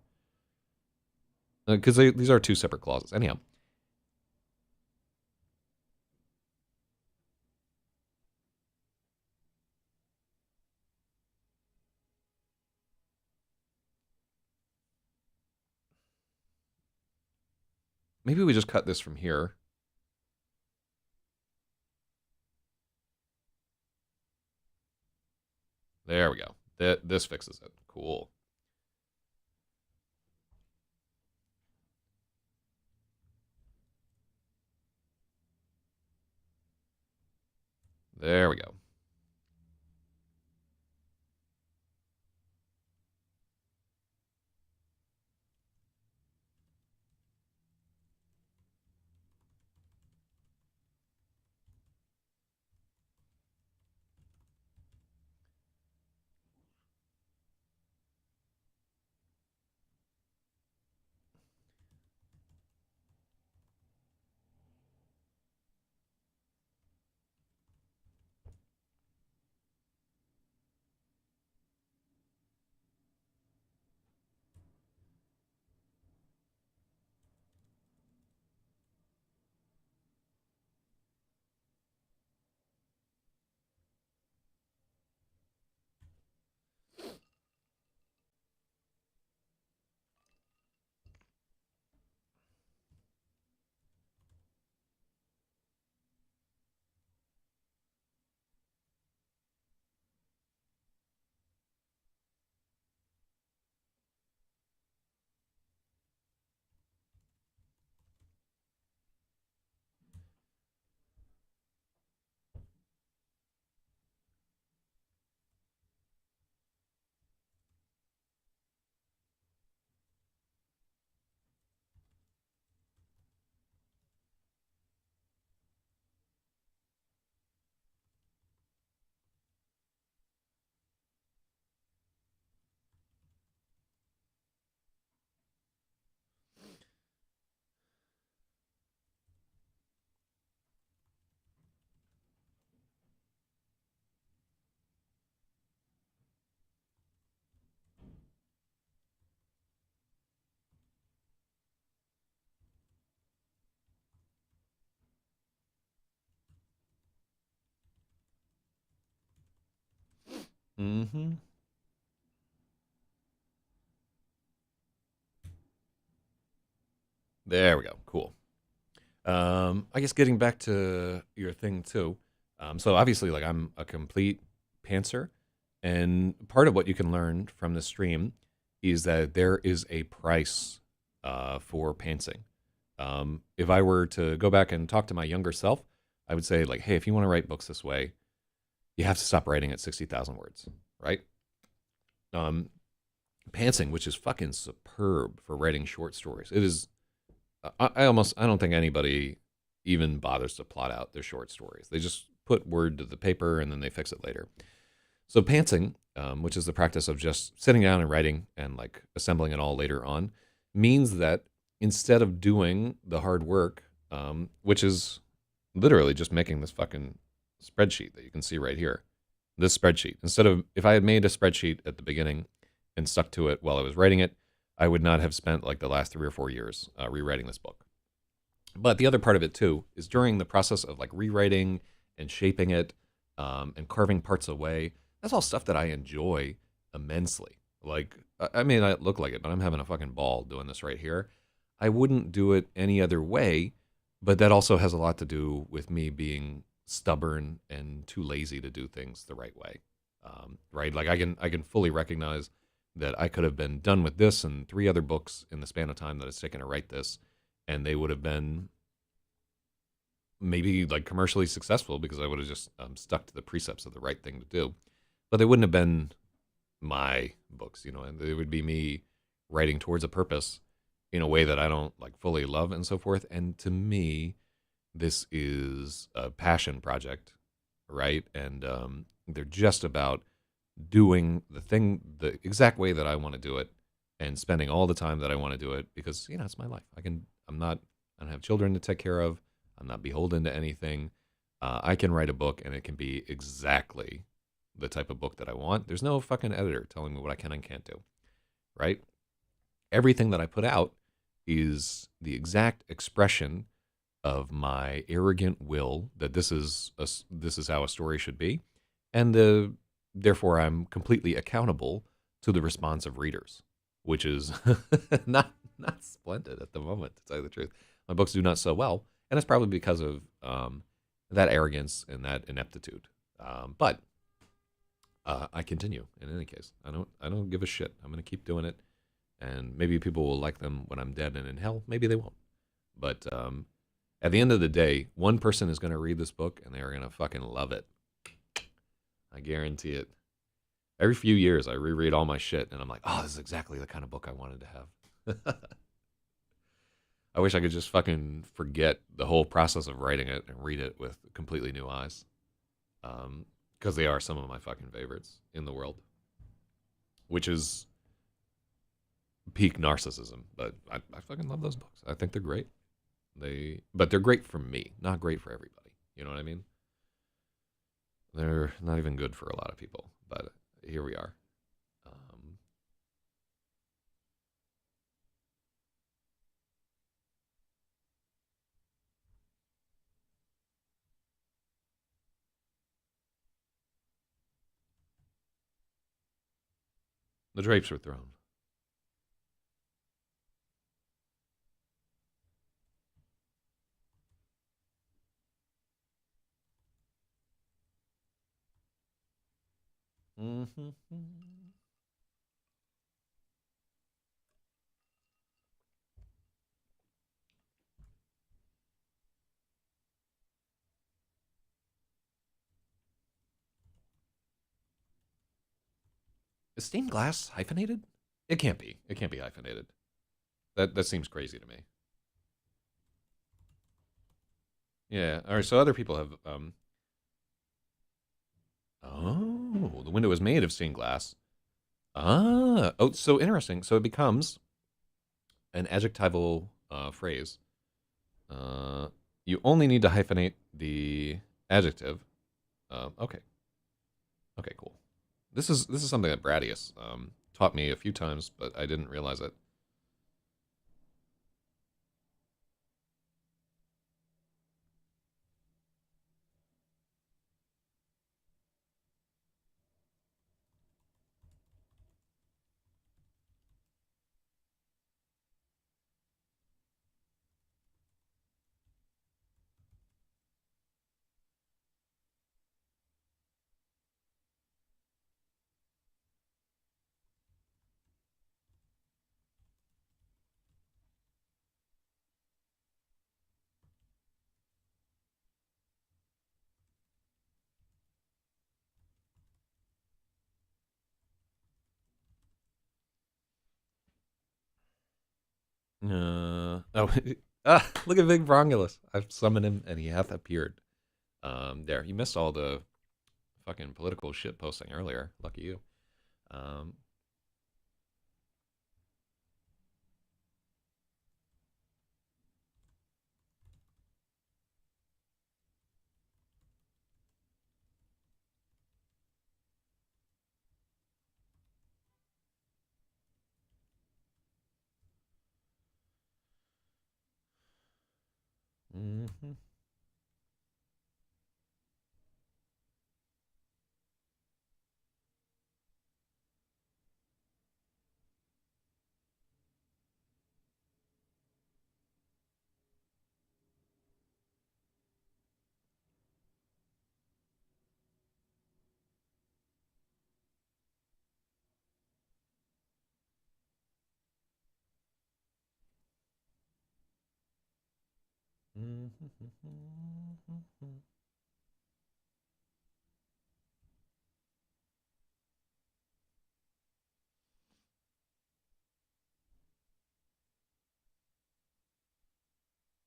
Because these are two separate clauses. Anyhow. Maybe we just cut this from here. There we go. This fixes it. Cool. There we go. Mm-hmm. There we go. Cool. I guess getting back to your thing too. So obviously, like I'm a complete pantser, and part of what you can learn from this stream is that there is a price for pantsing. If I were to go back and talk to my younger self, I would say like, hey, if you want to write books this way, you have to stop writing at 60,000 words, right? Um, Pantsing, which is fucking superb for writing short stories. It is. I don't think anybody even bothers to plot out their short stories. They just put word to the paper and then they fix it later. So pantsing, which is the practice of just sitting down and writing and like assembling it all later on, means that instead of doing the hard work, which is literally just making this fucking spreadsheet that you can see right here, this spreadsheet. Instead of if I had made a spreadsheet at the beginning and stuck to it while I was writing it, I would not have spent like the last 3 or 4 years rewriting this book. But the other part of it too is during the process of like rewriting and shaping it and carving parts away. That's all stuff that I enjoy immensely. Like I may not look like it, but I'm having a fucking ball doing this right here. I wouldn't do it any other way, but that also has a lot to do with me being stubborn and too lazy to do things the right way. Right? Like I can fully recognize that I could have been done with this and 3 other books in the span of time that it's taken to write this, and they would have been maybe like commercially successful because I would have just stuck to the precepts of the right thing to do. But they wouldn't have been my books, and they would be me writing towards a purpose in a way that I don't like fully love and so forth. And to me, this is a passion project, right? And they're just about doing the thing the exact way that I want to do it and spending all the time that I want to do it because it's my life. I don't have children to take care of. I'm not beholden to anything. I can write a book and it can be exactly the type of book that I want. There's no fucking editor telling me what I can and can't do, right? Everything that I put out is the exact expression of my arrogant will that this is how a story should be, and therefore I'm completely accountable to the response of readers, which is not splendid at the moment, to tell you the truth. My books do not sell well, and it's probably because of that arrogance and that ineptitude. But I continue. In any case, I don't give a shit. I'm gonna keep doing it, and maybe people will like them when I'm dead and in hell. Maybe they won't. But at the end of the day, one person is gonna read this book and they are gonna fucking love it. I guarantee it. Every few years, I reread all my shit, and I'm like, oh, this is exactly the kind of book I wanted to have. I wish I could just fucking forget the whole process of writing it and read it with completely new eyes. Because they are some of my fucking favorites in the world, which is peak narcissism. But I fucking love those books. I think they're great. But they're great for me, not great for everybody. You know what I mean? They're not even good for a lot of people. But here we are. Um, the drapes were thrown. Mm-hmm. Is stained glass hyphenated? It can't be. It can't be hyphenated. That seems crazy to me. Yeah. All right. So other people have. Oh, the window is made of stained glass. Ah. Oh, so interesting. So it becomes an adjectival phrase. Uh, you only need to hyphenate the adjective. Okay. Okay. Cool. This is something that Bradius taught me a few times, but I didn't realize it. Oh, look at Big Brongulus. I've summoned him and he hath appeared. There, you missed all the fucking political shit posting earlier. Lucky you. Um, mhm,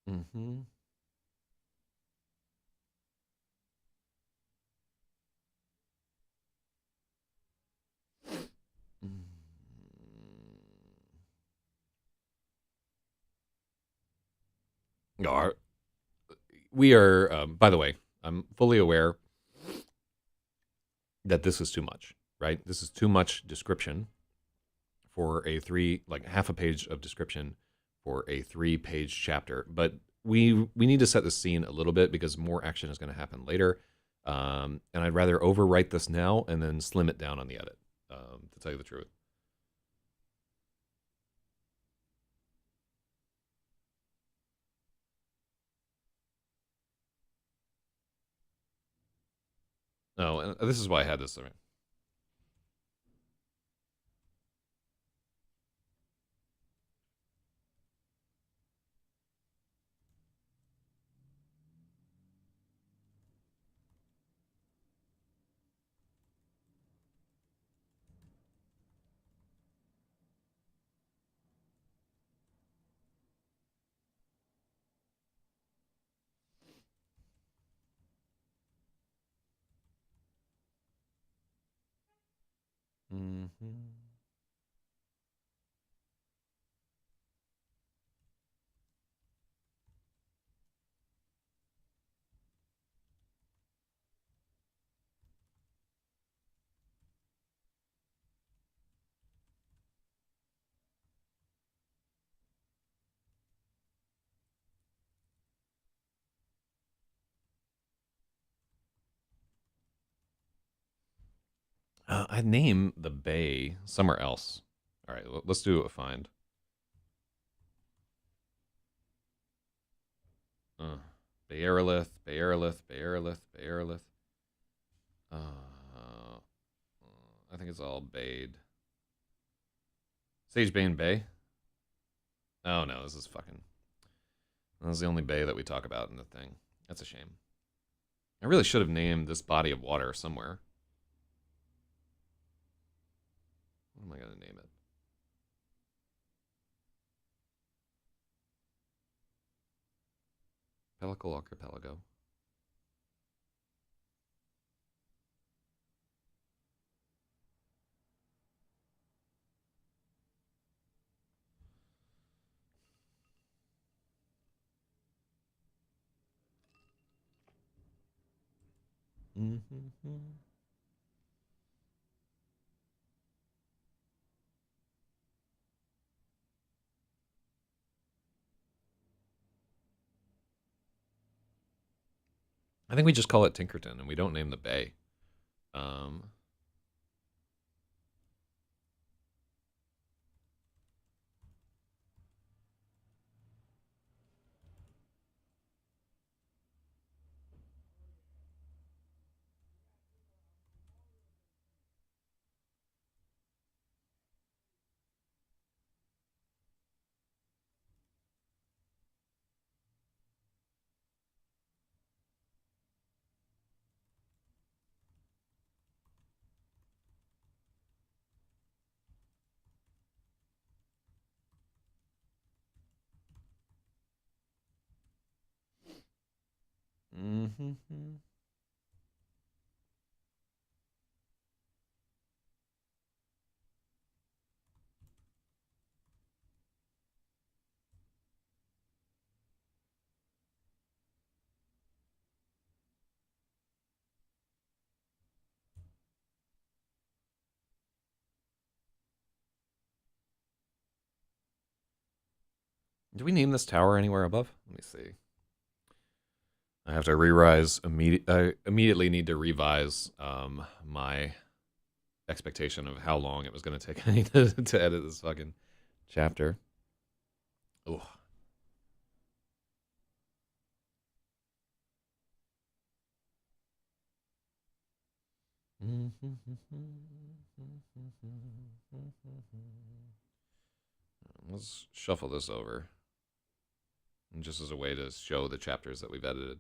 mhm, mhm. No, we are. By the way, I'm fully aware that this is too much. Right? This is too much description for a three, like half a page of description for a 3-page chapter. But we need to set the scene a little bit because more action is going to happen later. And I'd rather overwrite this now and then slim it down on the edit. To tell you the truth. No, and this is why I had this. Mm-hmm. I'd name the bay somewhere else. All right, let's do a find. Uh, Baerlith, Baerlith, Baerlith, Baerlith. I think it's all Bade. Sagebane Bay. Oh no, this is fucking. That was the only bay that we talk about in the thing. That's a shame. I really should have named this body of water somewhere. What am I gonna name it? Pellicle Archipelago. Mm-hmm. I think we just call it Tinkerton and we don't name the bay. Um, Do we name this tower anywhere above? Let me see. I have to re-rise. I immediately need to revise my expectation of how long it was going to take me to edit this fucking chapter. Oh. Let's shuffle this over, just as a way to show the chapters that we've edited.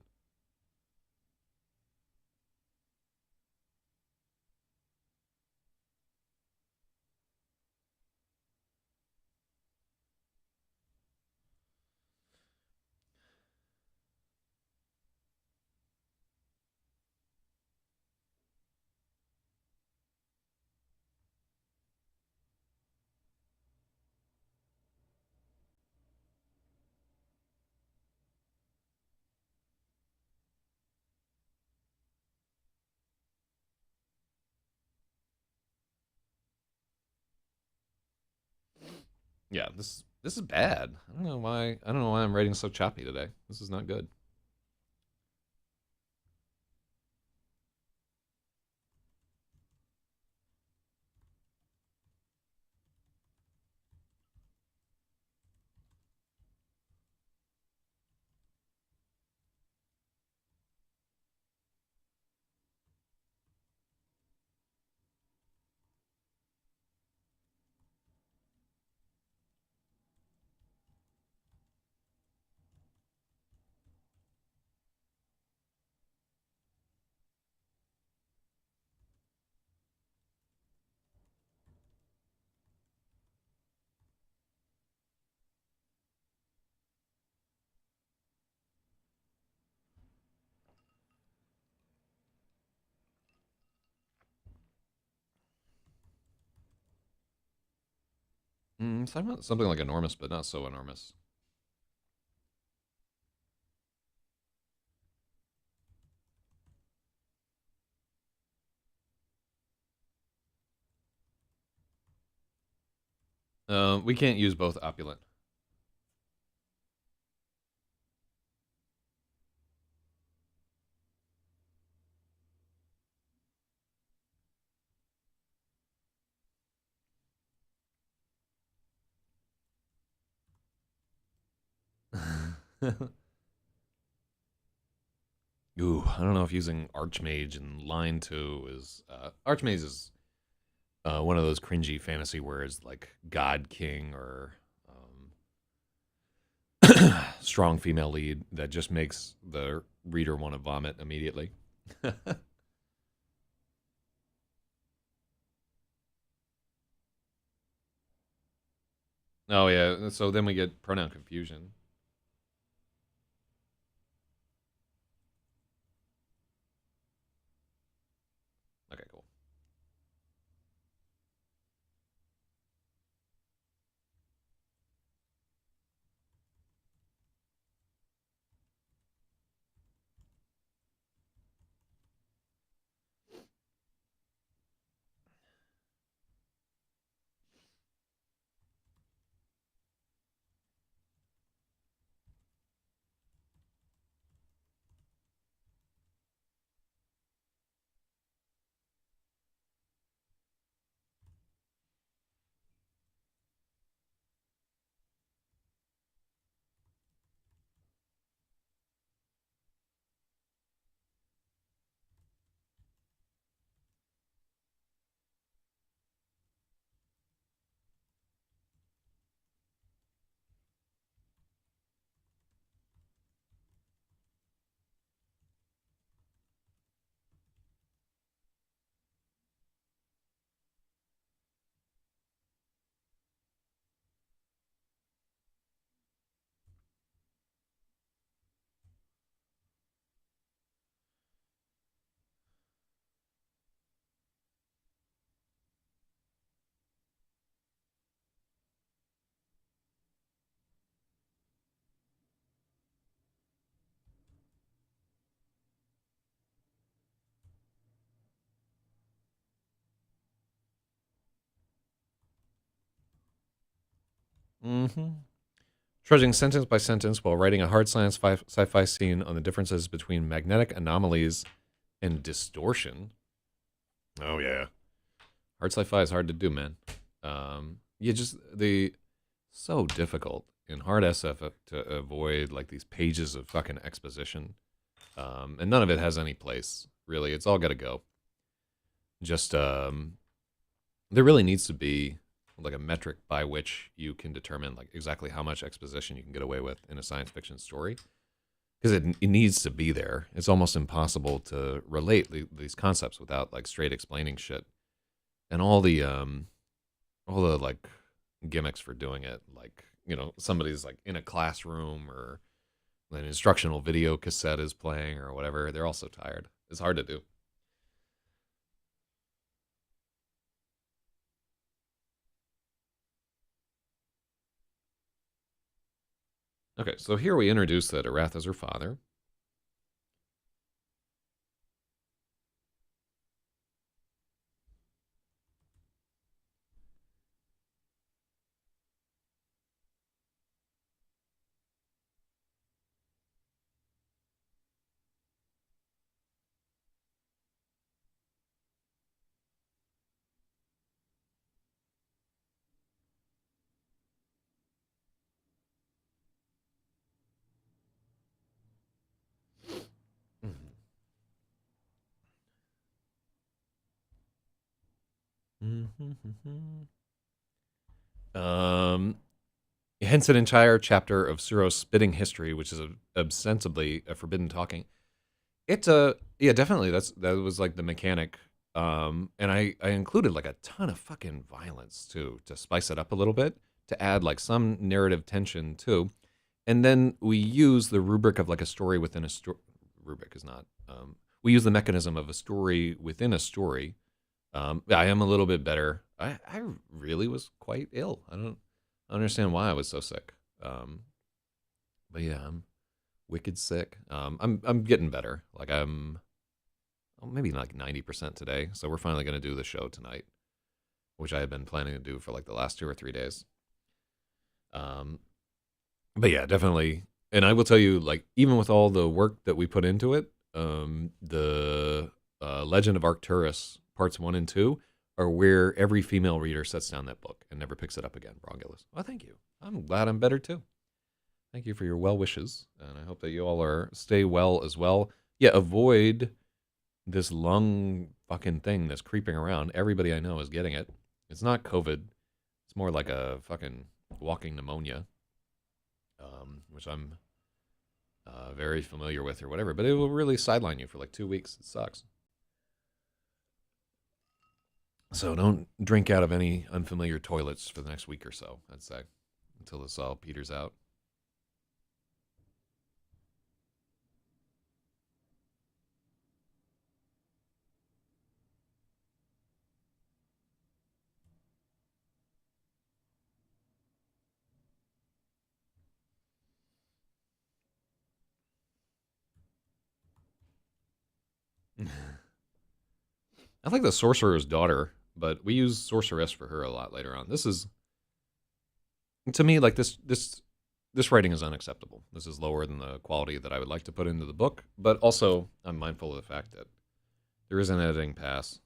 Yeah, this is bad. I don't know why. I don't know why I'm writing so choppy today. This is not good. Something like enormous, but not so enormous. We can't use both opulent. Ooh, I don't know if using Archmage in line 2 is Archmage is one of those cringy fantasy words like God King or strong female lead that just makes the reader want to vomit immediately. Oh yeah, so then we get pronoun confusion. Okay, cool. Mm-hmm. Trudging sentence by sentence while writing a hard science sci-fi scene on the differences between magnetic anomalies and distortion. Oh yeah, hard sci-fi is hard to do, man. You just the so difficult in hard SF to avoid like these pages of fucking exposition, and none of it has any place really. It's all got to go. Just there really needs to be like a metric by which you can determine like exactly how much exposition you can get away with in a science fiction story, because it needs to be there. It's almost impossible to relate these concepts without like straight explaining shit, and all the like gimmicks for doing it, like somebody's like in a classroom or an instructional video cassette is playing or whatever. They're all so tired. It's hard to do. Okay, so here we introduce that Arath is her father. um, hence an entire chapter of Suro's spitting history, which is ostensibly a forbidden talking. It's a yeah, definitely. That was like the mechanic. And I included like a ton of fucking violence too to spice it up a little bit to add like some narrative tension too. And then we use the rubric of like a story within a story. Rubric is not. We use the mechanism of a story within a story. I am a little bit better. I really was quite ill. I don't understand why I was so sick. But yeah, I'm wicked sick. I'm getting better. Like I'm maybe like 90% today. So we're finally gonna do the show tonight, which I had been planning to do for like the last 2 or 3 days. Um, but yeah, definitely. And I will tell you, like even with all the work that we put into it, the Legend of Arcturus parts 1 and 2 are where every female reader sets down that book and never picks it up again. Brongulus. Well, thank you. I'm glad I'm better too. Thank you for your well wishes, and I hope that you all are stay well as well. Yeah, avoid this lung fucking thing that's creeping around. Everybody I know is getting it. It's not COVID. It's more like a fucking walking pneumonia, which I'm very familiar with or whatever. But it will really sideline you for like 2 weeks. It sucks. So don't drink out of any unfamiliar toilets for the next week or so, I'd say, until this all peters out. I like the sorcerer's daughter, but we use sorceress for her a lot later on. This is to me like this writing is unacceptable. This is lower than the quality that I would like to put into the book, but also I'm mindful of the fact that there is an editing pass.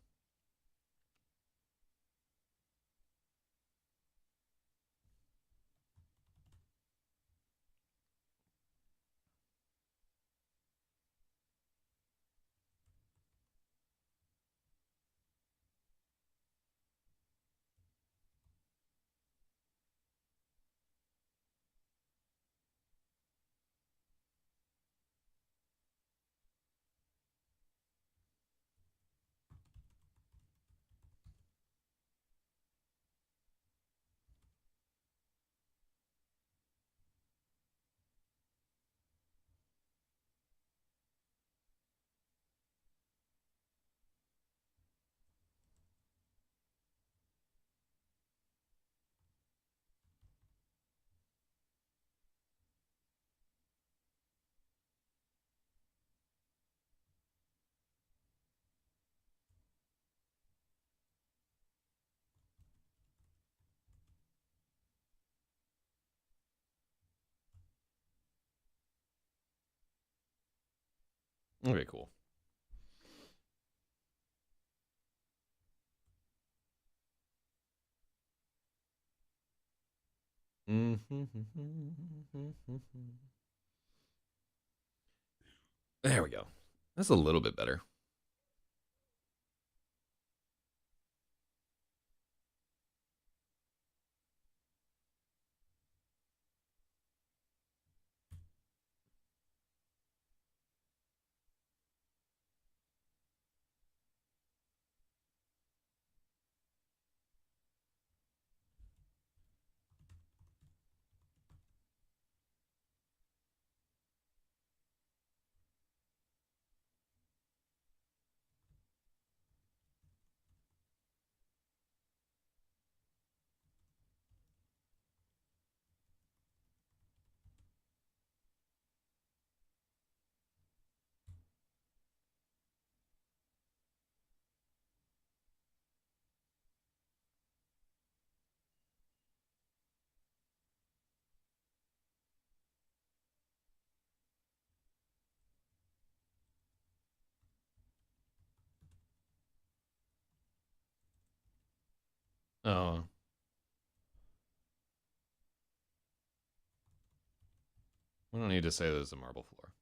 Okay, cool. There we go. That's a little bit better. Oh, we don't need to say there's a marble floor.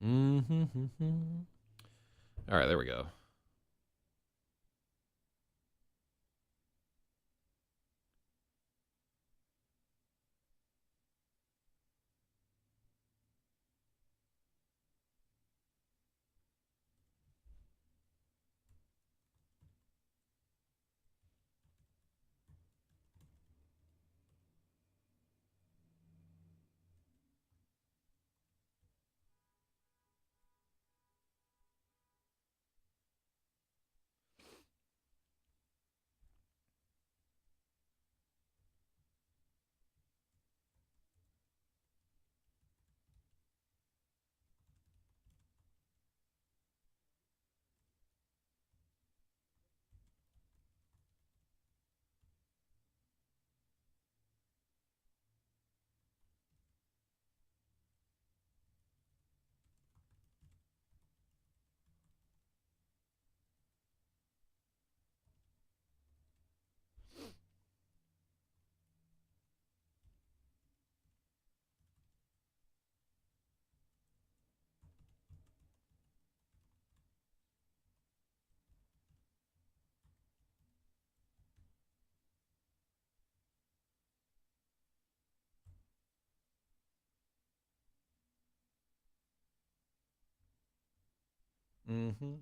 Mm-hmm. All right, there we go. Mm-hmm.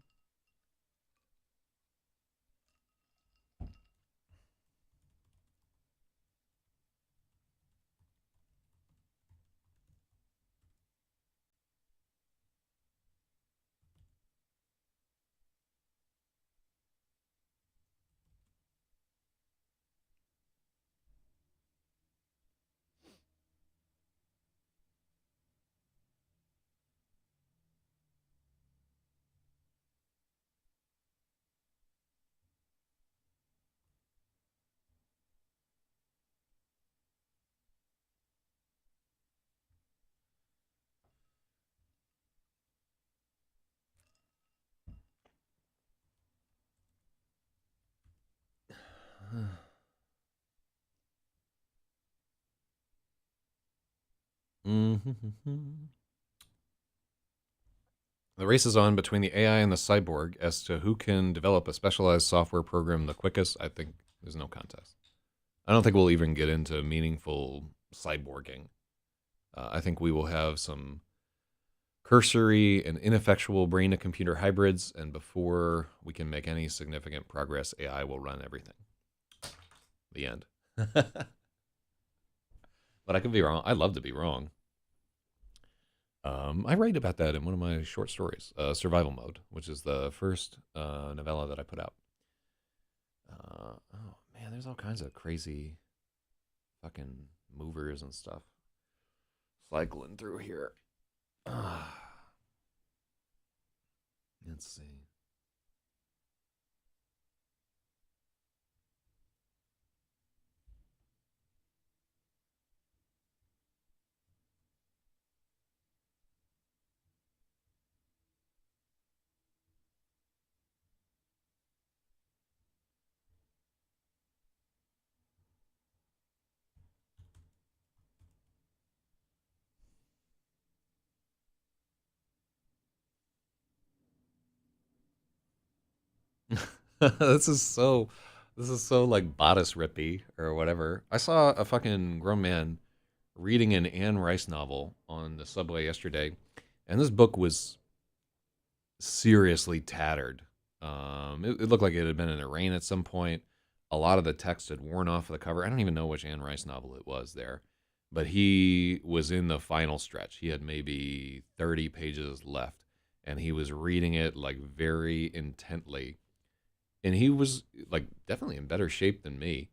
Mhm. The race is on between the AI and the cyborg as to who can develop a specialized software program the quickest. I think there's no contest. I don't think we'll even get into meaningful cyborging. I think we will have some cursory and ineffectual brain to computer hybrids, and before we can make any significant progress, AI will run everything. The end. But I could be wrong. I'd love to be wrong. I write about that in one of my short stories, Survival Mode, which is the first novella that I put out. Oh man, there's all kinds of crazy fucking movers and stuff cycling through here. Let's see. this is so this is so like bodice rippy or whatever. I saw a fucking grown man reading an Anne Rice novel on the subway yesterday, and this book was seriously tattered. It looked like it had been in the rain at some point. A lot of the text had worn off the cover. I don't even know which Anne Rice novel it was there, but he was in the final stretch. He had maybe 30 pages left, and he was reading it like very intently. And he was like definitely in better shape than me.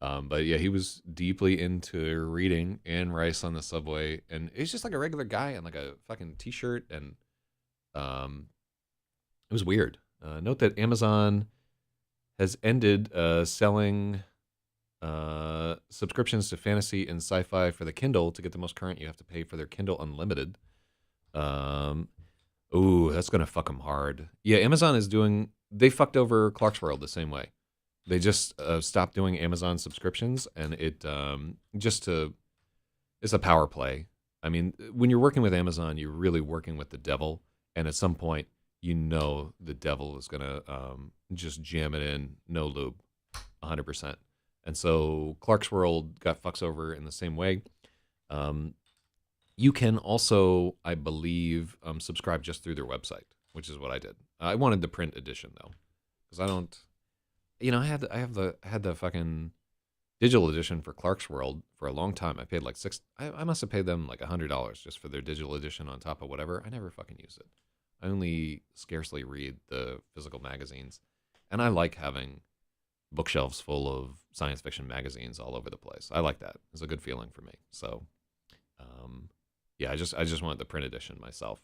But yeah, he was deeply into reading Anne Rice on the subway, and he's just like a regular guy in like a fucking t-shirt, and um, it was weird. Note that Amazon has ended selling subscriptions to fantasy and sci-fi for the Kindle. To get the most current, you have to pay for their Kindle Unlimited. Um, ooh, that's gonna fuck them hard. Yeah, Amazon is doing. They fucked over Clarksworld the same way. They just stopped doing Amazon subscriptions, and it just to it's a power play. I mean, when you're working with Amazon, you're really working with the devil, and at some point, you know the devil is gonna just jam it in, no lube, 100%. And so Clarksworld got fucks over in the same way. Um, you can also, I believe, subscribe just through their website, which is what I did. I wanted the print edition though, because I don't. I had the fucking digital edition for Clarksworld for a long time. I paid like six. I must have paid them like $100 just for their digital edition on top of whatever. I never fucking use it. I only scarcely read the physical magazines, and I like having bookshelves full of science fiction magazines all over the place. I like that. It's a good feeling for me. So, um, yeah, I just want the print edition myself.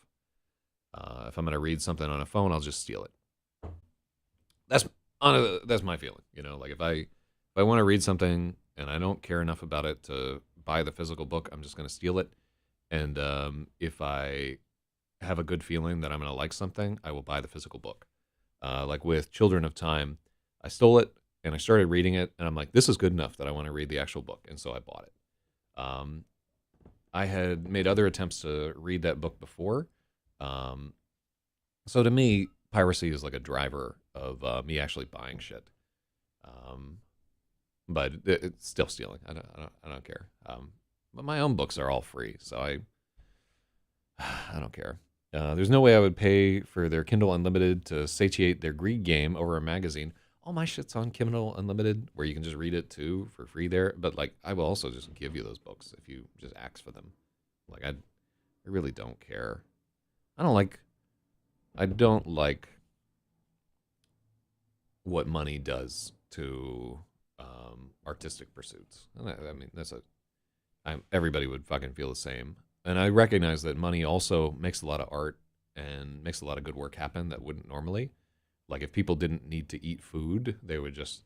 If I'm gonna read something on a phone, I'll just steal it. That's that's my feeling. You know, like if I want to read something and I don't care enough about it to buy the physical book, I'm just gonna steal it. And if I have a good feeling that I'm gonna like something, I will buy the physical book. Like with Children of Time, I stole it and I started reading it, and I'm like, this is good enough that I want to read the actual book, and so I bought it. I had made other attempts to read that book before. Um, so to me, piracy is like a driver of me actually buying shit. Um, but it's still stealing. I don't care. But my own books are all free, so I don't care. There's no way I would pay for their Kindle Unlimited to satiate their greed game over a magazine. All my shit's on Kindle Unlimited, where you can just read it too for free there. But like, I will also just give you those books if you just ask for them. Like, I really don't care. I don't like. I don't like what money does to artistic pursuits. I mean, everybody would fucking feel the same. And I recognize that money also makes a lot of art and makes a lot of good work happen that wouldn't normally. Like if people didn't need to eat food, they would just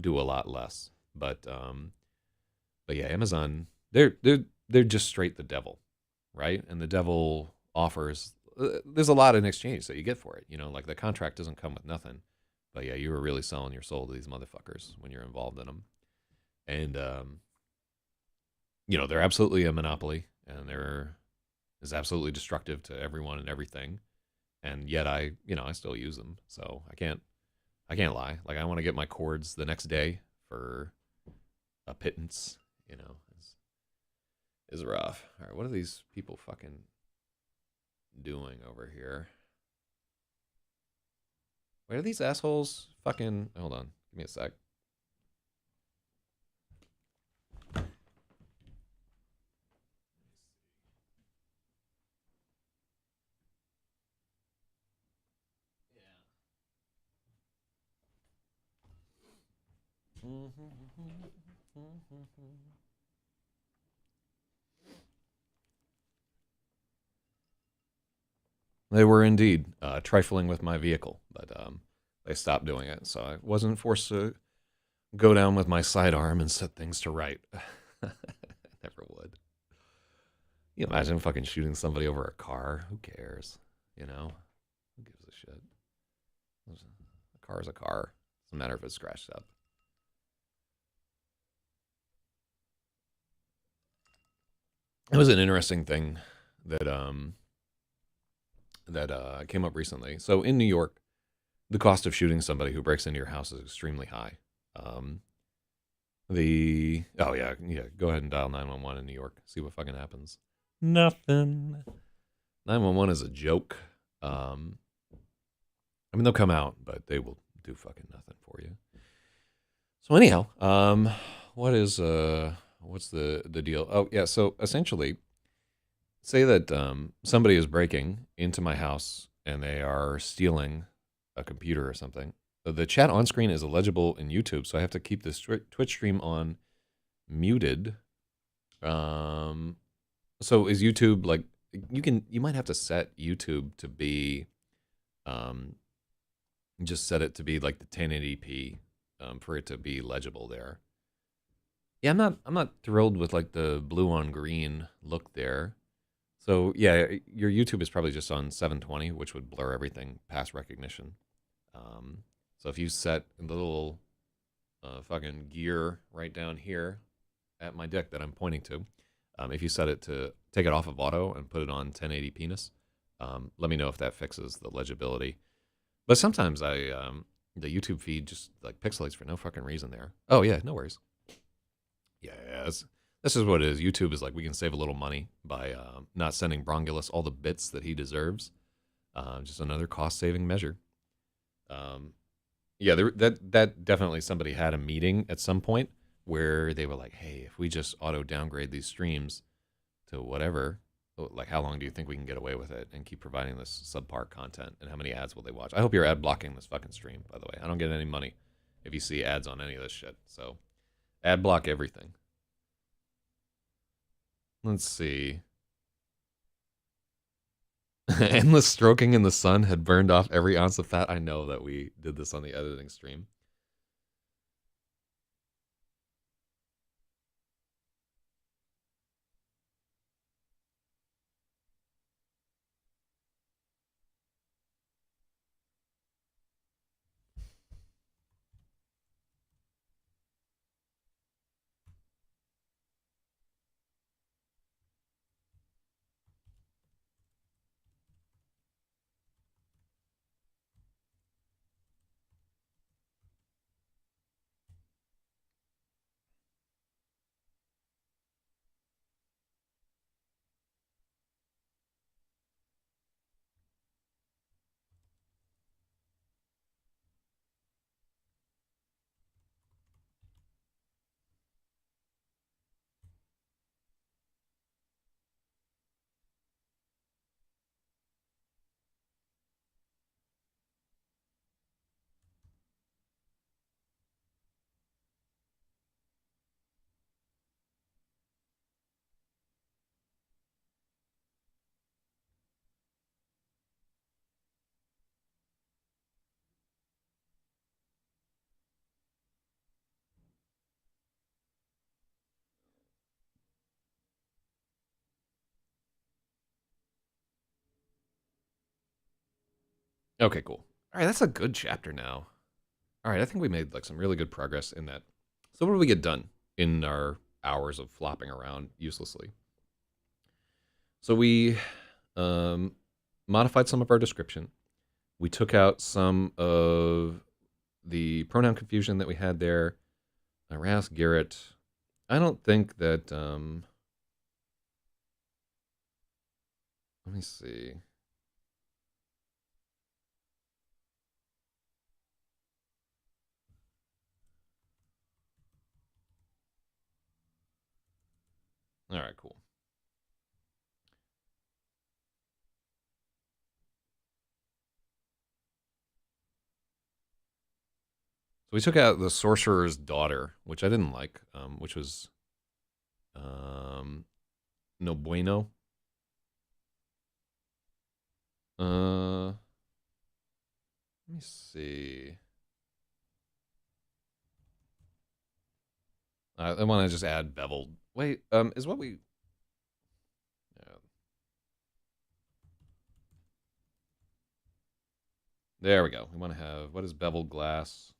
do a lot less. But yeah, Amazon, they're just straight the devil, right? And the devil offers there's a lot in exchange that you get for it. You know, like the contract doesn't come with nothing, But yeah, you were really selling your soul to these motherfuckers when you're involved in them. And they're absolutely a monopoly, and they're is absolutely destructive to everyone and everything. And yet I still use them. So I can't lie. Like I want to get my cords the next day for a pittance, is rough. All right, what are these people fucking doing over here? Wait, are these assholes fucking hold on. Give me a sec. They were indeed trifling with my vehicle, but they stopped doing it, so I wasn't forced to go down with my sidearm and set things to right. Never would. You imagine fucking shooting somebody over a car? Who cares? You know? Who gives a shit? A car is a car. Doesn't matter if it's scratched up. It was an interesting thing that came up recently. So in New York, the cost of shooting somebody who breaks into your house is extremely high. Um, the yeah, go ahead and dial 911 in New York. See what fucking happens. Nothing. 911 is a joke. I mean, they'll come out, but they will do fucking nothing for you. So anyhow, what's the deal? Oh yeah, so essentially, say that somebody is breaking into my house and they are stealing a computer or something. The chat on screen is illegible in YouTube, so I have to keep this Twitch stream on muted. So is YouTube like you might have to set YouTube to be just set it to be like the 1080p for it to be legible there. Yeah, I'm not thrilled with like the blue on green look there. So yeah, your YouTube is probably just on 720, which would blur everything past recognition. So if you set the little fucking gear right down here at my dick that I'm pointing to, if you set it to take it off of auto and put it on 1080 penis, let me know if that fixes the legibility. But sometimes the YouTube feed just like pixelates for no fucking reason there. Oh yeah, no worries. Yeah, this is what it is. YouTube is like we can save a little money by not sending Brongulus all the bits that he deserves. Just another cost saving measure. Yeah, that definitely somebody had a meeting at some point where they were like, "Hey, if we just auto downgrade these streams to whatever, like how long do you think we can get away with it and keep providing this subpar content? And how many ads will they watch?" I hope you're ad blocking this fucking stream. By the way, I don't get any money if you see ads on any of this shit. So ad block everything. Let's see. Endless stroking in the sun had burned off every ounce of fat. I know that we did this on the editing stream. Okay, cool. All right, that's a good chapter now. All right, I think we made like some really good progress in that. So what did we get done in our hours of flopping around uselessly? So we um, modified some of our description. We took out some of the pronoun confusion that we had there. I asked Garrett. I don't think that. Let me see. All right, cool. So we took out the sorcerer's daughter, which I didn't like, which was no bueno. Let me see. I want to just add beveled. Wait, is what we. Yeah. There we go. We want to have what is beveled glass?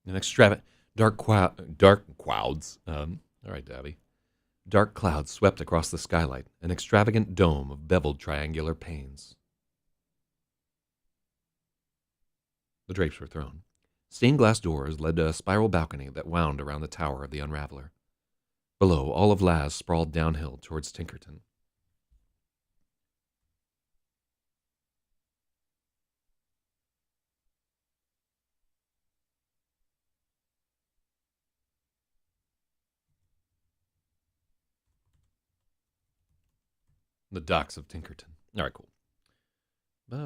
An extravagant dark clouds. All right, Dabby. Dark clouds swept across the skylight, an extravagant dome of beveled triangular panes. The drapes were thrown. Stained glass doors led to a spiral balcony that wound around the tower of the Unraveler. Below, all of Laz sprawled downhill towards Tinkerton. The docks of Tinkerton. All right, cool. All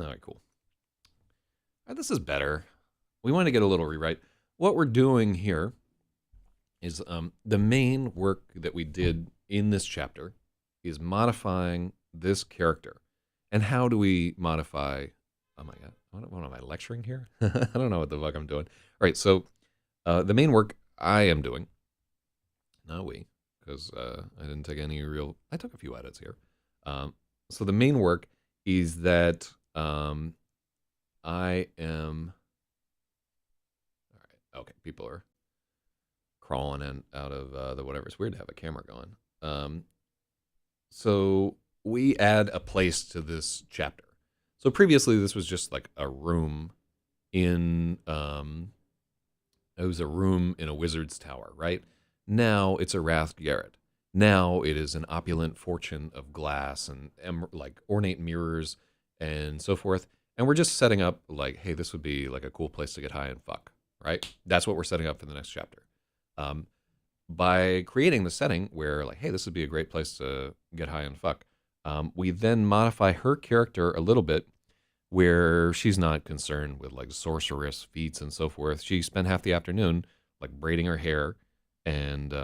right, cool. All right, this is better. We want to get a little rewrite. What we're doing here is the main work that we did in this chapter is modifying this character. And how do we modify? Oh my God. What am I lecturing here? I don't know what the fuck I'm doing. All right, so the main work I am doing, not we, because I didn't take any real. I took a few edits here. So the main work is that I am. All right. Okay. People are crawling in out of the whatever. It's weird to have a camera going. So we add a place to this chapter. So previously, this was just like a room in. It was a room in a wizard's tower, right? Now it's a Rath Garret. Now it is an opulent fortune of glass and like ornate mirrors and so forth. And we're just setting up like, hey, this would be like a cool place to get high and fuck, right? That's what we're setting up for the next chapter. By creating the setting where like, hey, this would be a great place to get high and fuck, we then modify her character a little bit where she's not concerned with like sorceress feats and so forth. She spent half the afternoon like braiding her hair and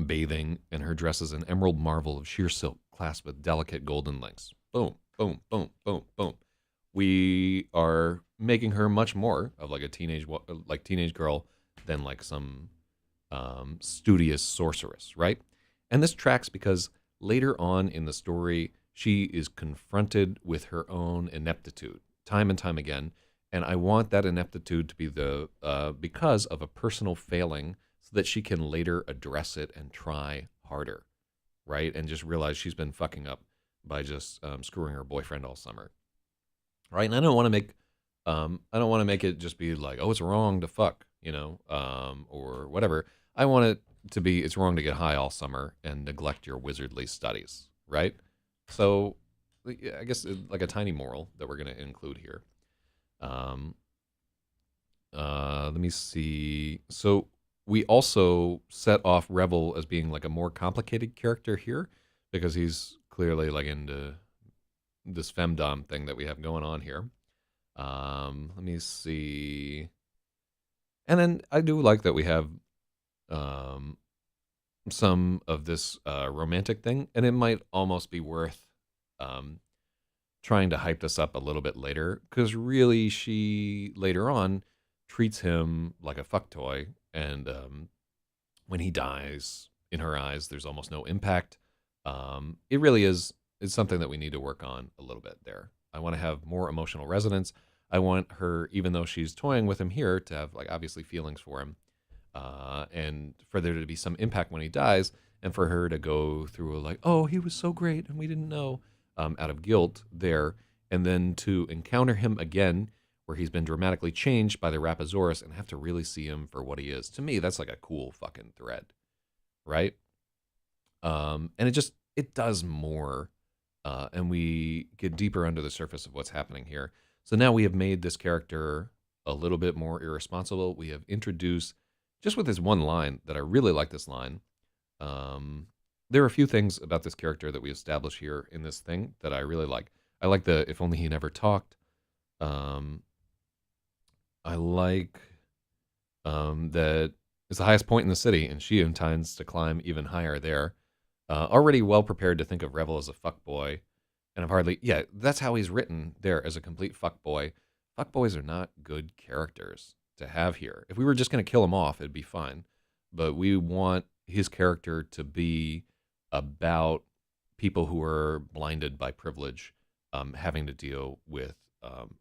bathing, and her dress is an emerald marvel of sheer silk clasped with delicate golden links. Boom, boom, boom, boom, boom. We are making her much more of like a teenage girl than like some studious sorceress, right? And this tracks because later on in the story, she is confronted with her own ineptitude time and time again. And I want that ineptitude to be the because of a personal failing so that she can later address it and try harder, right? And just realize she's been fucking up by just screwing her boyfriend all summer, right? And I don't want to make it just be like, oh, it's wrong to fuck, or whatever. I want it to be it's wrong to get high all summer and neglect your wizardly studies, right? So, yeah, I guess like a tiny moral that we're going to include here. Um, Let me see. So we also set off Revel as being like a more complicated character here because he's clearly like into this femdom thing that we have going on here. Let me see. And then I do like that we have um, some of this romantic thing, and it might almost be worth um, trying to hype this up a little bit later, because really she later on treats him like a fuck toy, and when he dies, in her eyes, there's almost no impact. It really is something that we need to work on a little bit there. I want to have more emotional resonance. I want her, even though she's toying with him here, to have like obviously feelings for him, and for there to be some impact when he dies, and for her to go through a like, oh, he was so great and we didn't know, out of guilt there, and then to encounter him again where he's been dramatically changed by the Rapasaurus and have to really see him for what he is. To me, that's like a cool fucking thread, right? And it does more, and we get deeper under the surface of what's happening here. So now we have made this character a little bit more irresponsible. We have introduced, just with this one line that I really like this line. Um, there are a few things about this character that we establish here in this thing that I really like. I like the "if only he never talked." Um, I like that it's the highest point in the city, and she intends to climb even higher there. Already well prepared to think of Revel as a fuckboy, and I've hardly, yeah, that's how he's written there, as a complete fuckboy. Fuckboys are not good characters to have here. If we were just going to kill him off, it'd be fine. But we want his character to be about people who are blinded by privilege, having to deal with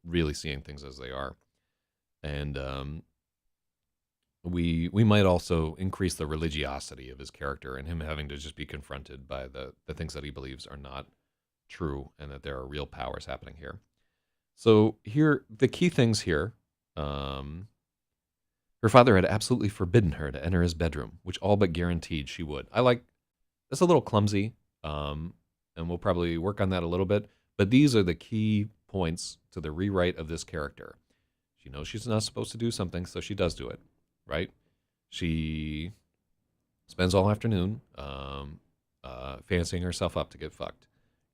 really seeing things as they are. And we might also increase the religiosity of his character and him having to just be confronted by the things that he believes are not true, and that there are real powers happening here. So here, the key things here, um, her father had absolutely forbidden her to enter his bedroom, which all but guaranteed she would. I like, that's a little clumsy, um, and we'll probably work on that a little bit, but these are the key points to the rewrite of this character. She knows she's not supposed to do something, so she does do it, right? She spends all afternoon fancying herself up to get fucked,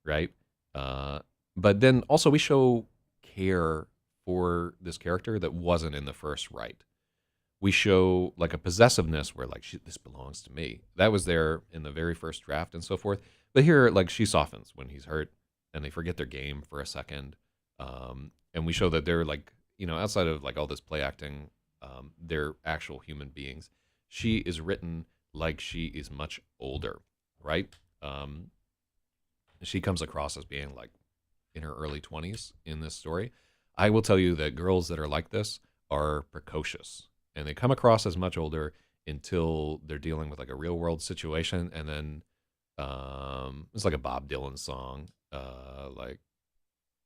right? Uh, but then also we show care for this character that wasn't in the first right. We show like a possessiveness where like this belongs to me. That was there in the very first draft and so forth. But here, like, she softens when he's hurt, and they forget their game for a second. And we show that they're like, outside of like all this play acting, they're actual human beings. She is written like she is much older, right? Um, she comes across as being like in her early 20s in this story. I will tell you that girls that are like this are precocious, and they come across as much older until they're dealing with like a real world situation, and then it's like a Bob Dylan song, like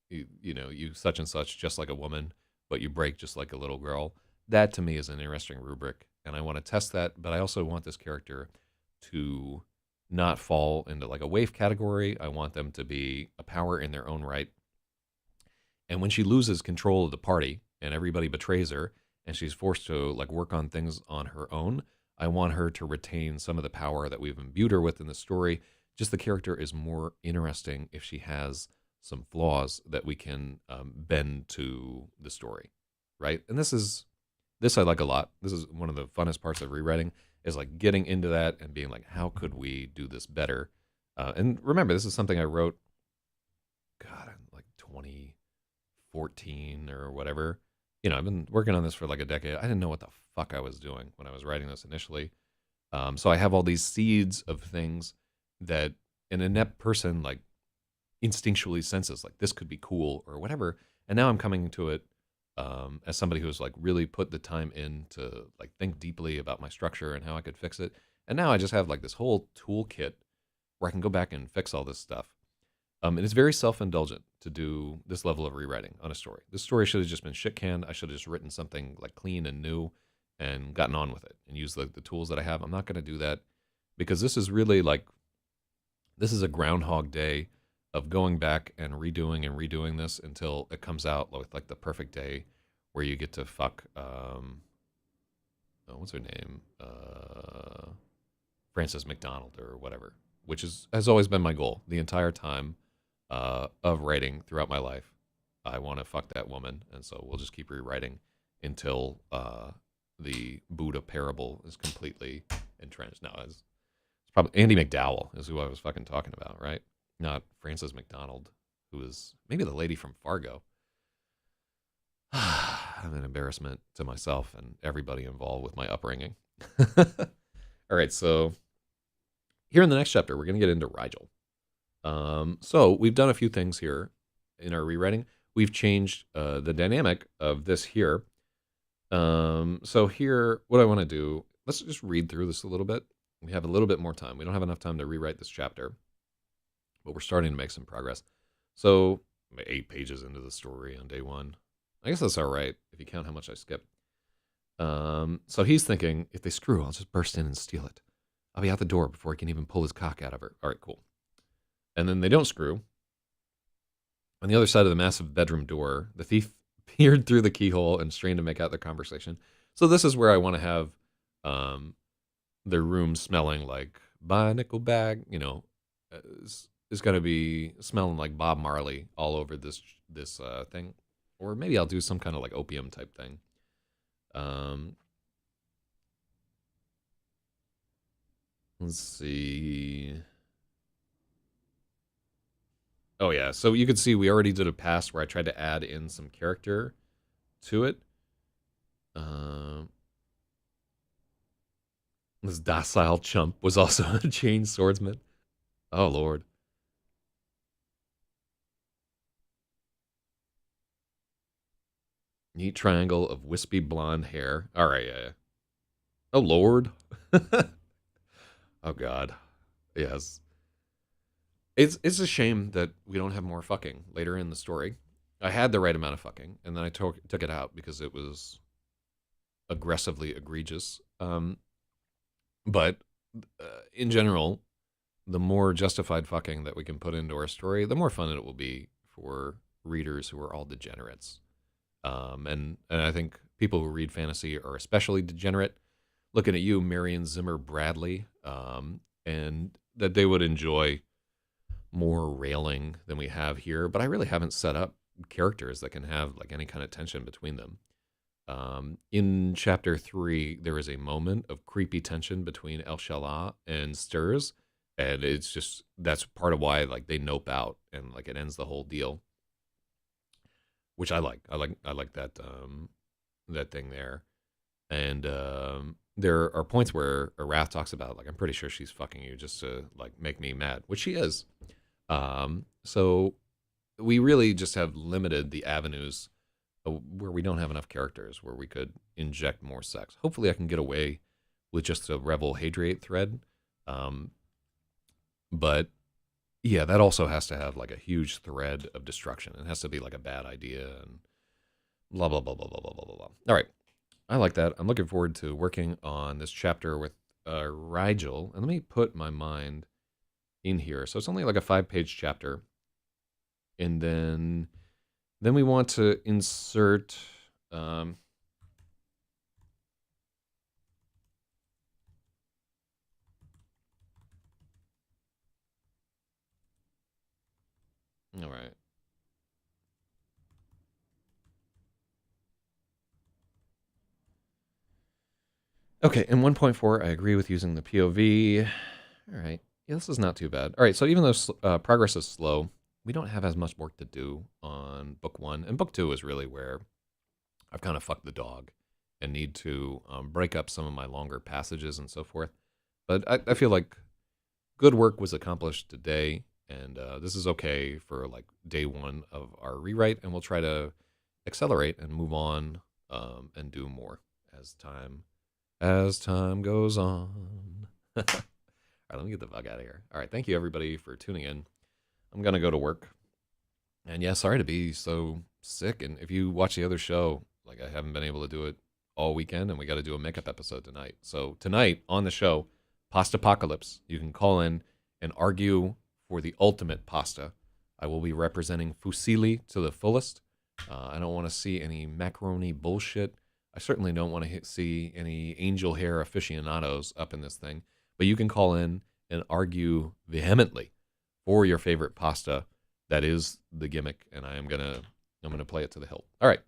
you such and such just like a woman, but you break just like a little girl. That to me is an interesting rubric, and I want to test that. But I also want this character to not fall into like a waif category. I want them to be a power in their own right. And when she loses control of the party and everybody betrays her, and she's forced to like work on things on her own, I want her to retain some of the power that we've imbued her with in the story. Just the character is more interesting if she has some flaws that we can bend to the story, right? And this I like a lot. This is one of the funnest parts of rewriting, is like getting into that and being like, how could we do this better? And remember, this is something I wrote, God, like 2014 or whatever. I've been working on this for like a decade. I didn't know what the fuck I was doing when I was writing this initially. So I have all these seeds of things that an inept person like instinctually senses, like this could be cool or whatever. And now I'm coming to it as somebody who's like really put the time in to like think deeply about my structure and how I could fix it. And now I just have like this whole toolkit where I can go back and fix all this stuff. And it's very self-indulgent to do this level of rewriting on a story. This story should have just been shit canned. I should have just written something like clean and new and gotten on with it and used the tools that I have. I'm not going to do that, because this is really like, this is a groundhog day of going back and redoing this until it comes out with like the perfect day where you get to fuck, what's her name? Frances McDonald or whatever, which has always been my goal the entire time of writing throughout my life. I want to fuck that woman, and so we'll just keep rewriting until the Buddha parable is completely entrenched. Now, Probably Andy McDowell is who I was fucking talking about, right? Not Frances McDonald, who is maybe the lady from Fargo. I'm an embarrassment to myself and everybody involved with my upbringing. All right, so here in the next chapter, we're going to get into Rigel. So we've done a few things here in our rewriting. We've changed the dynamic of this here. So here, what I want to do, let's just read through this a little bit. We have a little bit more time. We don't have enough time to rewrite this chapter, but we're starting to make some progress. So 8 pages into the story on day 1. I guess that's all right if you count how much I skipped. So he's thinking, if they screw, I'll just burst in and steal it. I'll be out the door before he can even pull his cock out of her. All right, cool. And then they don't screw. On the other side of the massive bedroom door, the thief peered through the keyhole and strained to make out their conversation. So this is where I want to have their room smelling like buy a nickel bag, you know, is going to be smelling like Bob Marley all over this thing. Or maybe I'll do some kind of like opium type thing. Let's see. Oh yeah, so you can see we already did a pass where I tried to add in some character to it. This docile chump was also a chain swordsman. Oh lord. Neat triangle of wispy blonde hair. All right, yeah. Oh lord. Oh god. Yes. It's a shame that we don't have more fucking later in the story. I had the right amount of fucking, and then I took it out because it was aggressively egregious. But in general, the more justified fucking that we can put into our story, the more fun it will be for readers who are all degenerates. And I think people who read fantasy are especially degenerate. Looking at you, Marion Zimmer Bradley, and that they would enjoy more railing than we have here. But I really haven't set up characters that can have like any kind of tension between them. In chapter 3, there is a moment of creepy tension between El Shala and Stirs, and it's just that's part of why like they nope out and like it ends the whole deal, which I like. I like that that thing there, and there are points where Arath talks about like I'm pretty sure she's fucking you just to like make me mad, which she is. So we really just have limited the avenues where we don't have enough characters where we could inject more sex. Hopefully I can get away with just a Revel Hadriate thread. But yeah, that also has to have like a huge thread of destruction. It has to be like a bad idea and blah, blah, blah, blah, blah, blah, blah, blah. All right. I like that. I'm looking forward to working on this chapter with Rigel. And let me put my mind in here. So it's only like a 5-page chapter. And then we want to insert all right. Okay, in 1.4, I agree with using the POV. All right. Yeah, this is not too bad. All right, so even though progress is slow, we don't have as much work to do on book 1. And book 2 is really where I've kind of fucked the dog and need to break up some of my longer passages and so forth. But I feel like good work was accomplished today, and this is okay for like day 1 of our rewrite, and we'll try to accelerate and move on and do more as time goes on. All right, let me get the fuck out of here. All right, thank you everybody for tuning in. I'm gonna go to work, and yeah, sorry to be so sick. And if you watch the other show, like I haven't been able to do it all weekend, and we got to do a makeup episode tonight. So tonight on the show, Pasta Apocalypse, you can call in and argue for the ultimate pasta. I will be representing fusilli to the fullest. I don't want to see any macaroni bullshit. I certainly don't want to see any angel hair aficionados up in this thing. But you can call in and argue vehemently for your favorite pasta. That is the gimmick, and I'm gonna play it to the hilt. All right.